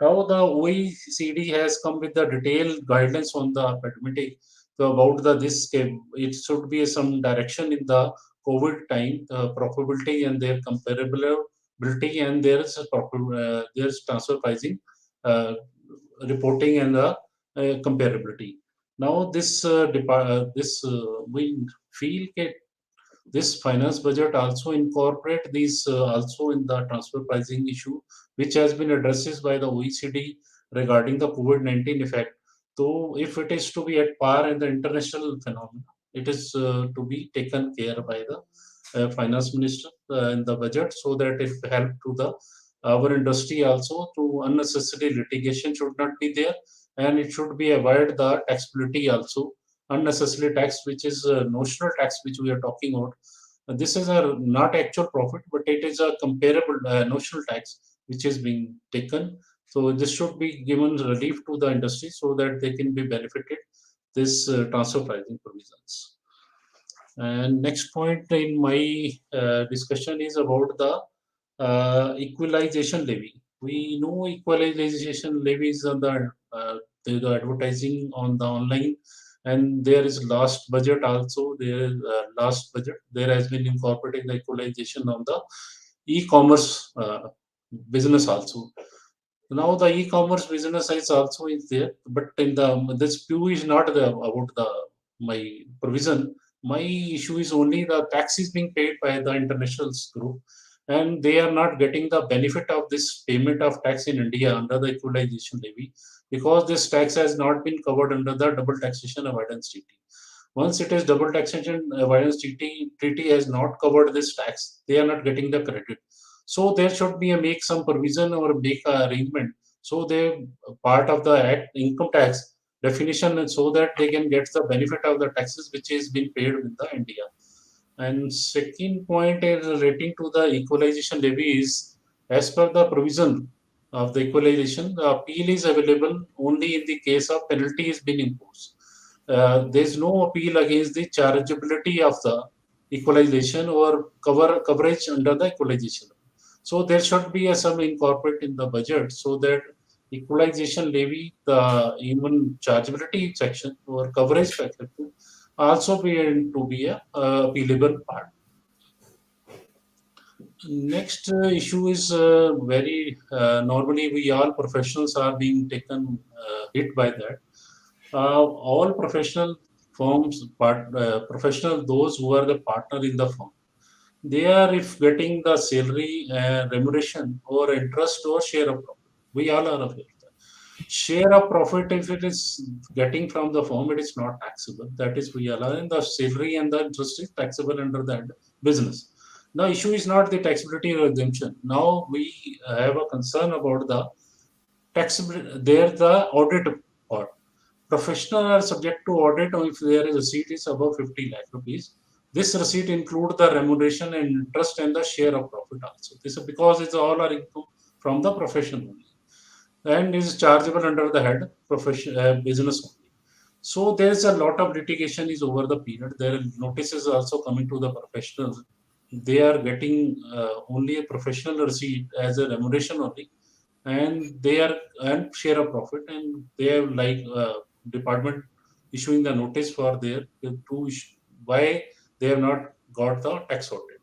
Now the OECD has come with the detailed guidelines on the pandemic. So about it should be some direction in the COVID time, the profitability and their comparability and their transfer pricing, uh, reporting and the comparability. Now we feel that this finance budget also incorporate these also in the transfer pricing issue, which has been addressed by the OECD regarding the COVID-19 effect. So if it is to be at par in the international phenomenon, it is to be taken care by the finance minister in the budget, so that it help to the our industry also to unnecessary litigation should not be there, and it should be avoid the taxability also, unnecessary tax, which is notional tax, which we are talking about. This is a not actual profit, but it is a comparable notional tax which is being taken. So this should be given relief to the industry so that they can be benefited this transfer pricing provisions. And next point in my discussion is about the equalization levy. We know equalization levies on the advertising on the online, and there is last budget also. There is last budget. There has been incorporating the equalization on the e-commerce business also. Now the e-commerce business is also is there, but in the this view is not about the my provision. My issue is only the tax is being paid by the international group, and they are not getting the benefit of this payment of tax in India under the equalization levy, because this tax has not been covered under the double taxation avoidance treaty. Once it is double taxation avoidance treaty has not covered this tax, they are not getting the credit. So there should be a make some provision or make a arrangement. So they part of the act income tax definition, and so that they can get the benefit of the taxes which is being paid with the India. And second point is relating to the equalization levy is, as per the provision of the equalization, the appeal is available only in the case of penalty is being imposed. There is no appeal against the chargeability of the equalization or coverage under the equalization. So there should be a some incorporate in the budget so that equalization levy, the even chargeability section or coverage section also be to be a appealable part. Next issue is very normally we all professionals are being taken hit by that. All professional professional, those who are the partner in the firm, they are if getting the salary, remuneration or interest or share of profit. We all are aware. Share of profit, if it is getting from the firm, it is not taxable. That is, we allow, and the salary and the interest is taxable under that business. Now, issue is not the taxability or exemption. Now we have a concern about the taxability. There, the audit part. Professional are subject to audit if their receipt is above 50 lakh rupees. This receipt include the remuneration and interest and the share of profit also. This is because it's all are income from the profession only, and is chargeable under the head profession business only. So there is a lot of litigation is over the period. There are notices also coming to the professionals. They are getting only a professional receipt as a remuneration only, and they are and share of profit, and they have like department issuing the notice for their why they have not got the tax audit.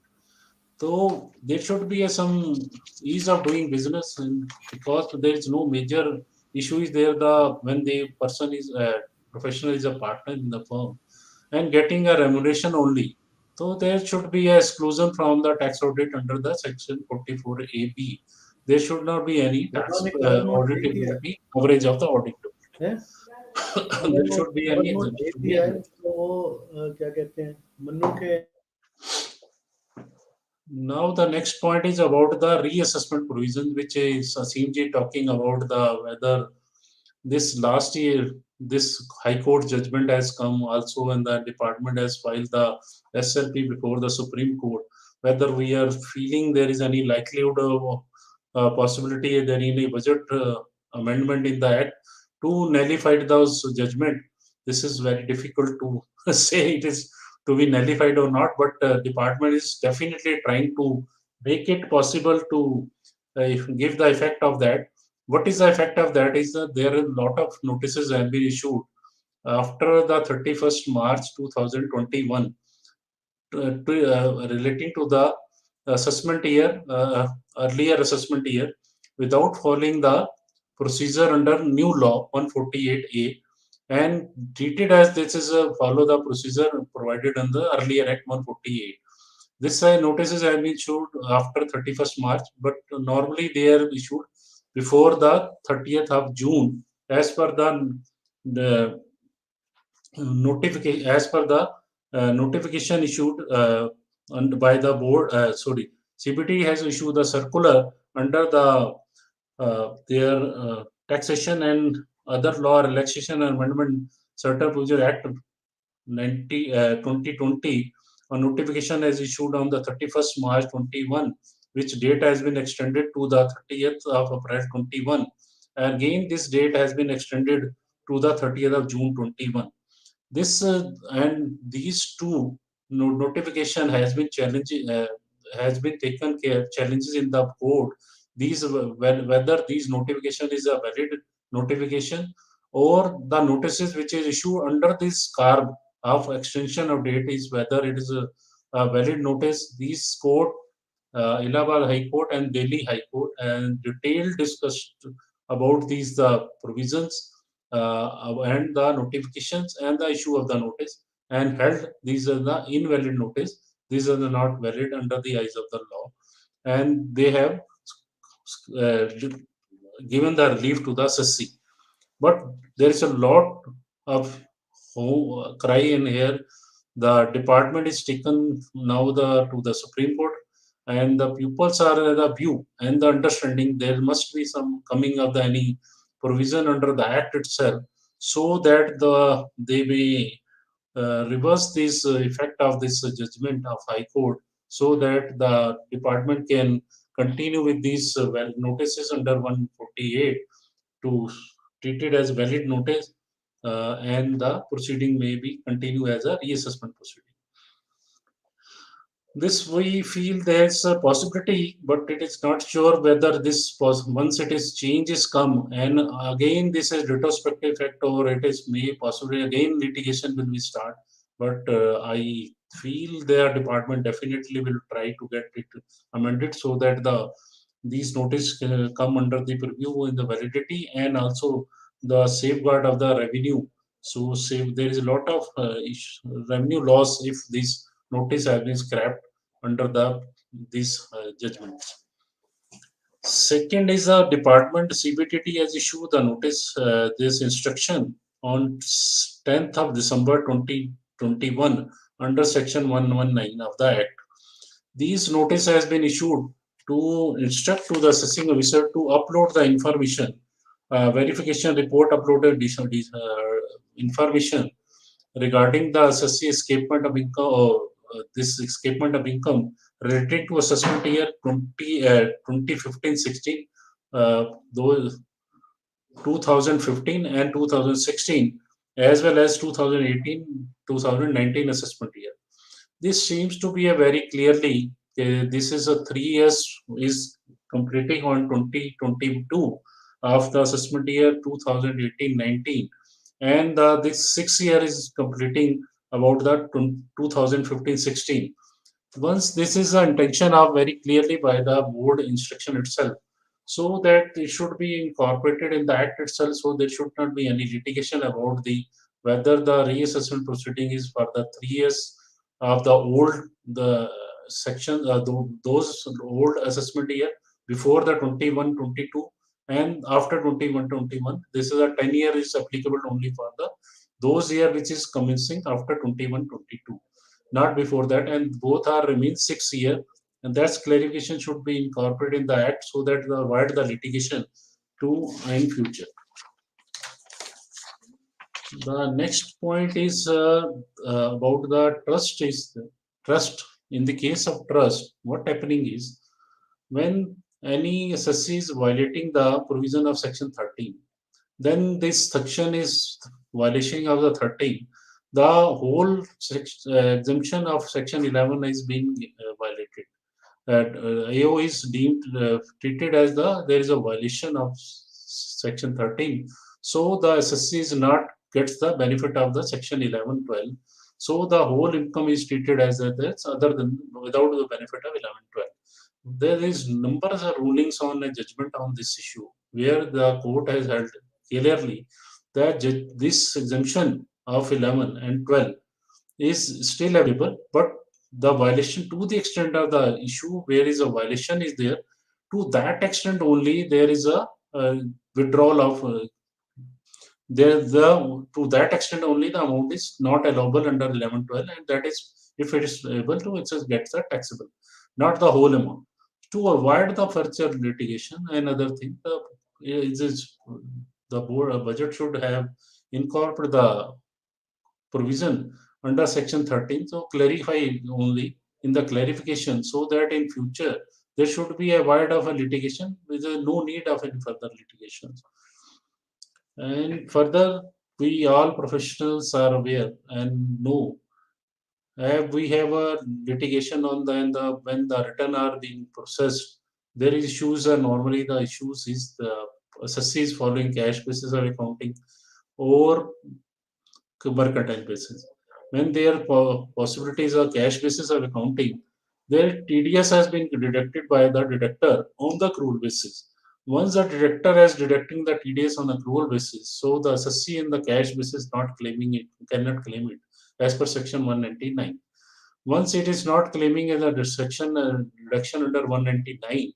So there should be some ease of doing business, and because there is no major issue is there, the when the person is a professional is a partner in the firm and getting a remuneration only. So there should be a exclusion from the tax audit under the section 44AB. There should not be any वरना tax ने cover note दे दिया auditability coverage of the auditability. है cover There note should be cover any note they exemption should be दिया है available. तो वो क्या कहते हैं मन्नू के Now the next point is about the reassessment provision, which is Asimji talking about the whether this last year this High Court judgment has come also, and the department has filed the SLP before the Supreme Court. Whether we are feeling there is any likelihood of possibility there any budget amendment in the act to nullify those judgment. this is very difficult to say it is to be nullified or not, but department is definitely trying to make it possible to give the effect of that. What is the effect of that is that there are a lot of notices have been issued after the 31st March 2021 relating to the assessment year, earlier assessment year, without following the procedure under new law 148A, and treated as this is a follow the procedure provided under earlier Act 148. This notices have been issued after 31st March, but normally they are issued before the 30th of June, as per the notification, as per the notification issued by the board. Sorry, CBT has issued a circular under their taxation and other law relaxation and amendment certain procedure act 2020. A notification is issued on the 31st March 21, which date has been extended to the 30th of April 21. Again, this date has been extended to the 30th of June 21. This and these two notification has been taken care challenges in the code. These whether these notification is a valid notification or the notices which is issued under this carb of extension of date is whether it is a valid notice. These court, Allahabad High Court and Delhi High Court, and detailed discussed about these the provisions and the notifications and the issue of the notice, and held these are the invalid notice. These are the not valid under the eyes of the law, and they have uh, given the relief to the SSC. But there is a lot of cry in here. The department is taken now to the Supreme Court, and the pupils are the view and the understanding there must be some coming of the any provision under the act itself, so that they may reverse this effect of this judgment of High Court, so that the department can continue with these notices under 148 to treat it as valid notice, and the proceeding may be continue as a reassessment proceeding. This we feel there's a possibility, but it is not sure whether once it is changes come, and again this is retrospective effect, or it is may possibly again litigation will be start. But I feel their department definitely will try to get it amended so that these notice come under the purview in the validity and also the safeguard of the revenue. So save there is a lot of revenue loss if this notice has been scrapped under these judgments. Second is a department CBTT has issued the notice this instruction on 10th of December 2021 under section 119 of the Act. These notice has been issued to instruct to the assessing officer to upload the information, verification report uploaded information regarding the assessee escapement of income, or this escapement of income related to assessment year 2015-16, those 2015 and 2016, as well as 2018-2019 assessment year. This seems to be a very clearly, this is a 3 years is completing on 2022 of the assessment year 2018-19, and this 6 year is completing about the 2015-16. Once this is the intention of very clearly by the board instruction itself, so that it should be incorporated in the act itself, so there should not be any litigation about the whether the reassessment proceeding is for the 3 years of the old the section, those old assessment year before the 21-22, and after 21-21 this is a 10 year is applicable only for the those year which is commencing after 21-22, not before that, and both are remain 6 year, and that's clarification should be incorporated in the act so that the avoid the litigation to in future. The next point is about the trust. Is trust in the case of trust, what happening is when any assessee is violating the provision of section 13, then this section is violation of the 13, the whole exemption of Section 11 is being violated. AO is deemed treated as there is a violation of Section 13. So the SSC is not gets the benefit of the Section 11, 12. So the whole income is treated as that's other than without the benefit of 11, 12. There is numbers of rulings on a judgment on this issue where the court has held clearly that this exemption of 11 and 12 is still available, but the violation to the extent of the issue where is a violation is there, to that extent only there is a withdrawal of there the to that extent only the amount is not allowable under 11, 12, and that is if it is able to it just gets a taxable, not the whole amount. To avoid the further litigation, another thing, the board budget should have incorporated the provision under Section 13. So clarify only in the clarification so that in future there should be a void of a litigation with no need of any further litigations. And further, we all professionals are aware and know we have a litigation on the when the return are being processed. There is issues, and normally the issues is the SSC is following cash basis of accounting or mercantile basis. When there possibilities of cash basis of accounting, their TDS has been deducted by the deductor on the accrual basis. Once the deductor is deducting the TDS on accrual basis, so the SSC in the cash basis not claiming it, cannot claim it as per section 199. Once it is not claiming as a reduction under 199,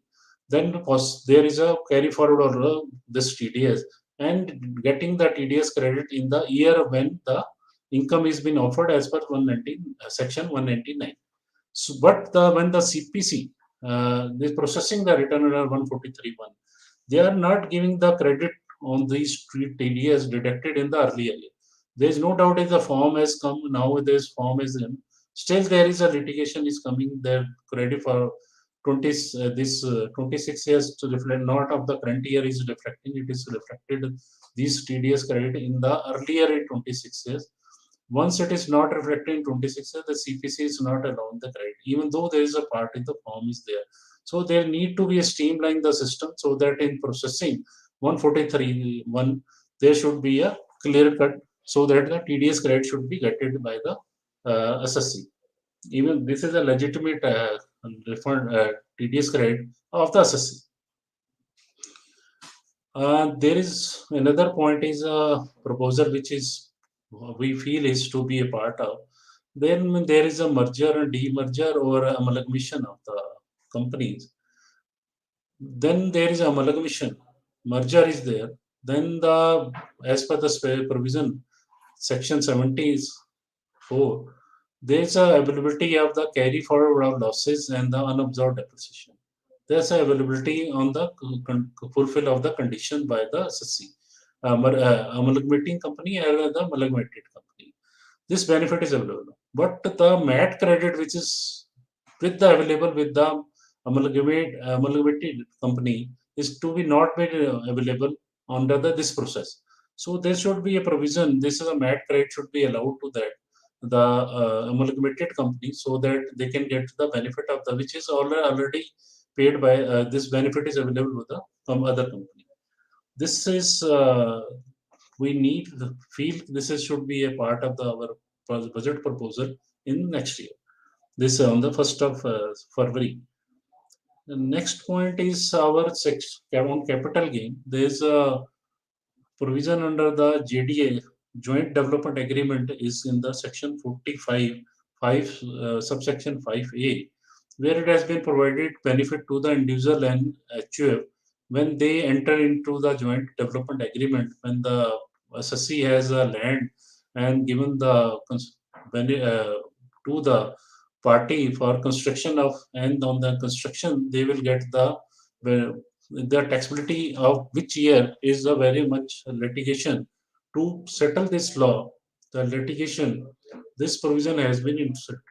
then there is a carry forward or this TDS and getting the TDS credit in the year when the income is being offered as per 119 section 199. So, but when the CPC is processing the return under 143.1, they are not giving the credit on these TDS deducted in the earlier year. There is no doubt if the form has come now. This form is in. Still, there is a litigation is coming there credit for 20 this 26 years to reflect not of the current year is reflecting. It is reflected these TDS credit in the earlier 26 years. Once it is not reflected in 26, the CPC is not allowing the credit, even though there is a part in the form is there. So there need to be a streamline the system so that in processing 143.1, there should be a clear cut so that the TDS credit should be getted by the SSC. Even this is a legitimate refund TDS credit of the SSC. There is another point is a proposal which is we feel is to be a part of. Then there is a merger and demerger or amalgamation of the companies. Then there is amalgamation, merger is there. Then the as per the provision, section 74, there is a availability of the carry forward of losses and the unabsorbed depreciation. There's a availability on the fulfill of the condition by the SSC, amalgamating company and the amalgamated company. This benefit is available, but the MAT credit which is with the available with the amalgamated company is to be not made available under this process. So there should be a provision. This is a MAT credit should be allowed to that the amalgamated company so that they can get the benefit of the which is already paid by this benefit is available with the other company. This is we need feel this is should be a part of our budget proposal in next year. This on the 1st of February. The next point is our on capital gain. There is a provision under the JDA Joint Development Agreement is in the section 45 5 subsection 5A, where it has been provided benefit to the individual and HUF when they enter into the joint development agreement, when the SSC has a land and given the to the party for construction of, and on the construction they will get the taxability of which year is a very much litigation to settle this law. The litigation, this provision has been inserted,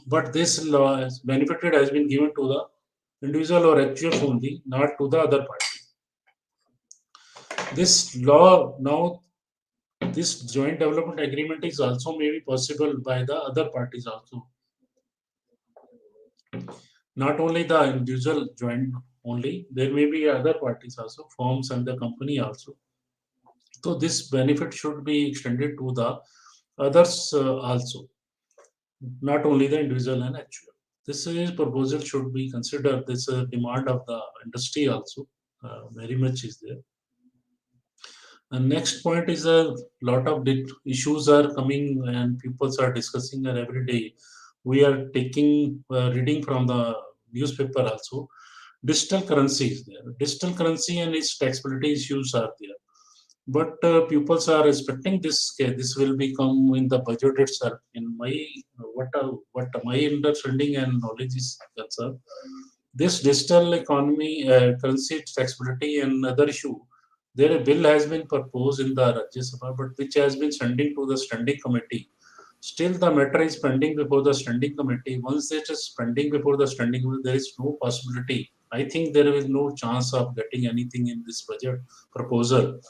but this law has benefited has been given to the individual or HUF only, not to the other party. This law now This joint development agreement is also maybe possible by the other parties also. Not only the individual joint only, there may be other parties also, firms and the company also. So this benefit should be extended to the others also, not only the individual and actual. This is proposal should be considered. This demand of the industry also very much is there. And next point is a lot of issues are coming and people are discussing, and every day we are taking reading from the newspaper also. Digital currency is there. Digital currency and its taxability issues are there. But pupils are expecting this. This will become in the budget itself. In my what my understanding and knowledge is concerned, this digital economy, currency taxability, and other issue, there a bill has been proposed in the Rajya Sabha, but which has been sending to the standing committee. Still, the matter is pending before the standing committee. Once it is pending before the standing committee, there is no possibility. I think there is no chance of getting anything in this budget proposal.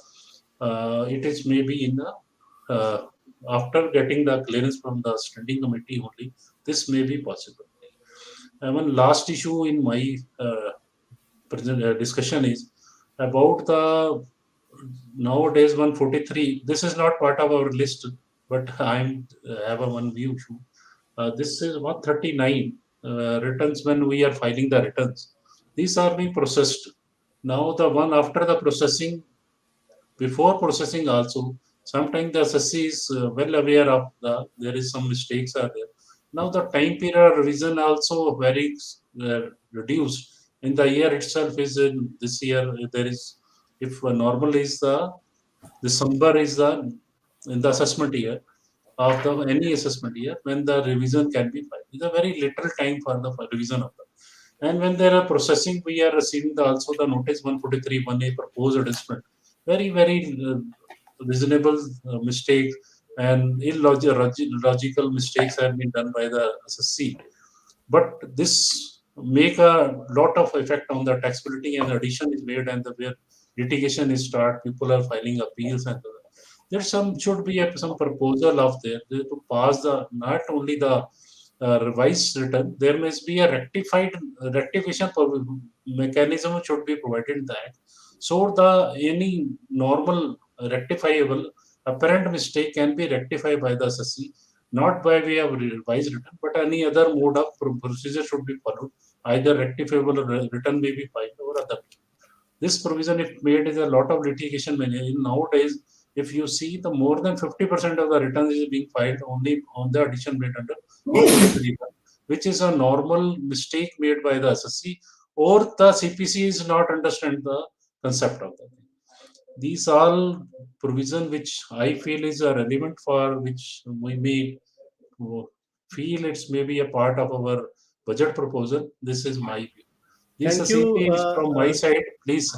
It is maybe in the after getting the clearance from the standing committee only. This may be possible. And one last issue in my present discussion is about the nowadays 143. This is not part of our list, but I have a one view issue. This is 139 returns when we are filing the returns. These are being processed. Now the one after the processing, before processing also, sometimes the SSC is well aware of there is some mistakes are there. Now the time period revision also very reduced. In the year itself is in this year there is, if normal is the December is the in the assessment year of the any assessment year when the revision can be filed. It's a very little time for the revision of that. And when there are processing, we are receiving also the notice 143 1A proposed adjustment. Very reasonable mistake and illogical mistakes have been done by the SSC. But this make a lot of effect on the taxability, and addition is made, and the where litigation is start, people are filing appeals, and there some should be some proposal of there to pass the not only the revised return, there must be a rectification mechanism should be provided that so the any normal rectifiable apparent mistake can be rectified by the SSC, not by way of revised return, but any other mode of procedure should be followed. Either rectifiable return may be filed or other. This provision, if made, is a lot of litigation. Nowadays, if you see the more than 50% of the returns is being filed only on the addition made under 143, which is a normal mistake made by the SSC, or the CPC is not understand the concept of that. These all provision which I feel is relevant for which we may feel it's maybe a part of our budget proposal. This is my view. This Thank you. CP is from my side. Please.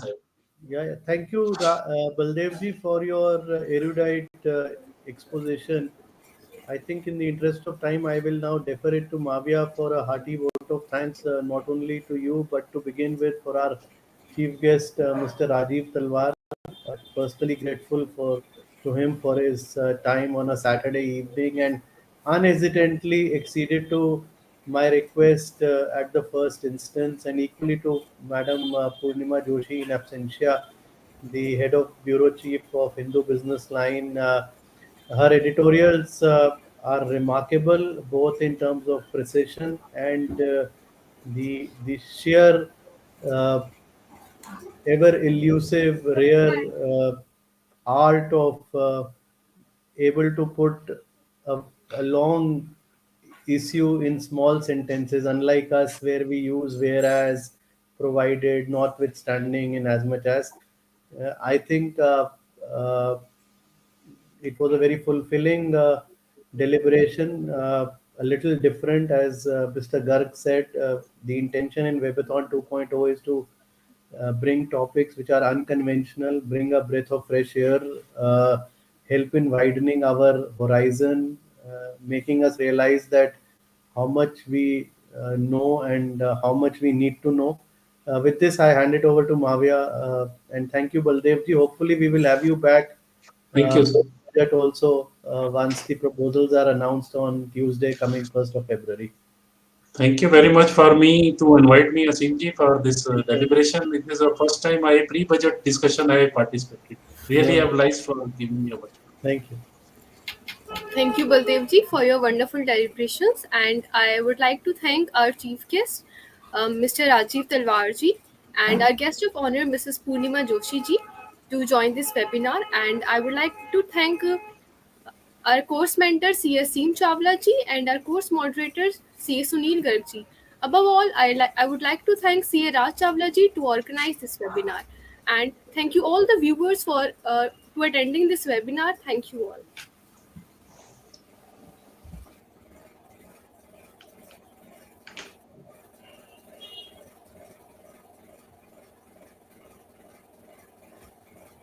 Yeah. Thank you, Baldevji, for your erudite exposition. I think in the interest of time, I will now defer it to Mavia for a hearty vote of thanks, not only to you, but to begin with for our chief guest, Mr. Rajeev Talwar. Personally grateful to him for his time on a Saturday evening and unhesitantly acceded to my request at the first instance, and equally to Madam Poornima Joshi in absentia, the head of bureau chief of Hindu Business Line. Her editorials are remarkable both in terms of precision and the sheer uh, ever elusive, rare art of able to put a, a long issue in small sentences, unlike us, where we use whereas, provided, notwithstanding, in as much as. I think uh, it was a very fulfilling deliberation, a little different, as Mr. Garg said. The intention in Webathon 2.0 is to bring topics which are unconventional, bring a breath of fresh air, uh, help in widening our horizon, making us realize that how much we know and how much we need to know. With this, I hand it over to Mavia, and thank you, Baldevji. Hopefully, we will have you back Thank you, uh, sir. budget also once the proposals are announced on Tuesday, coming 1st of February. Thank you very much for me to invite me, Asimji, for this Thank you. deliberation. It is the first time I pre-budget discussion I participated. Really Yeah, obliged for giving me opportunity. thank you. Thank you, Baldev ji, for your wonderful deliberations. And I would like to thank our chief guest, Mr. Rajeev Talwar ji, and our guest of honor, Mrs. Poornima Joshi ji, to join this webinar. And I would like to thank our course mentor, C.S. Seem Chawla ji, and our course moderators, C.A. Sunil Garg ji. Above all, I would like to thank C.A. Raj Chawla ji to organize this webinar. And thank you all the viewers for to attending this webinar. Thank you all.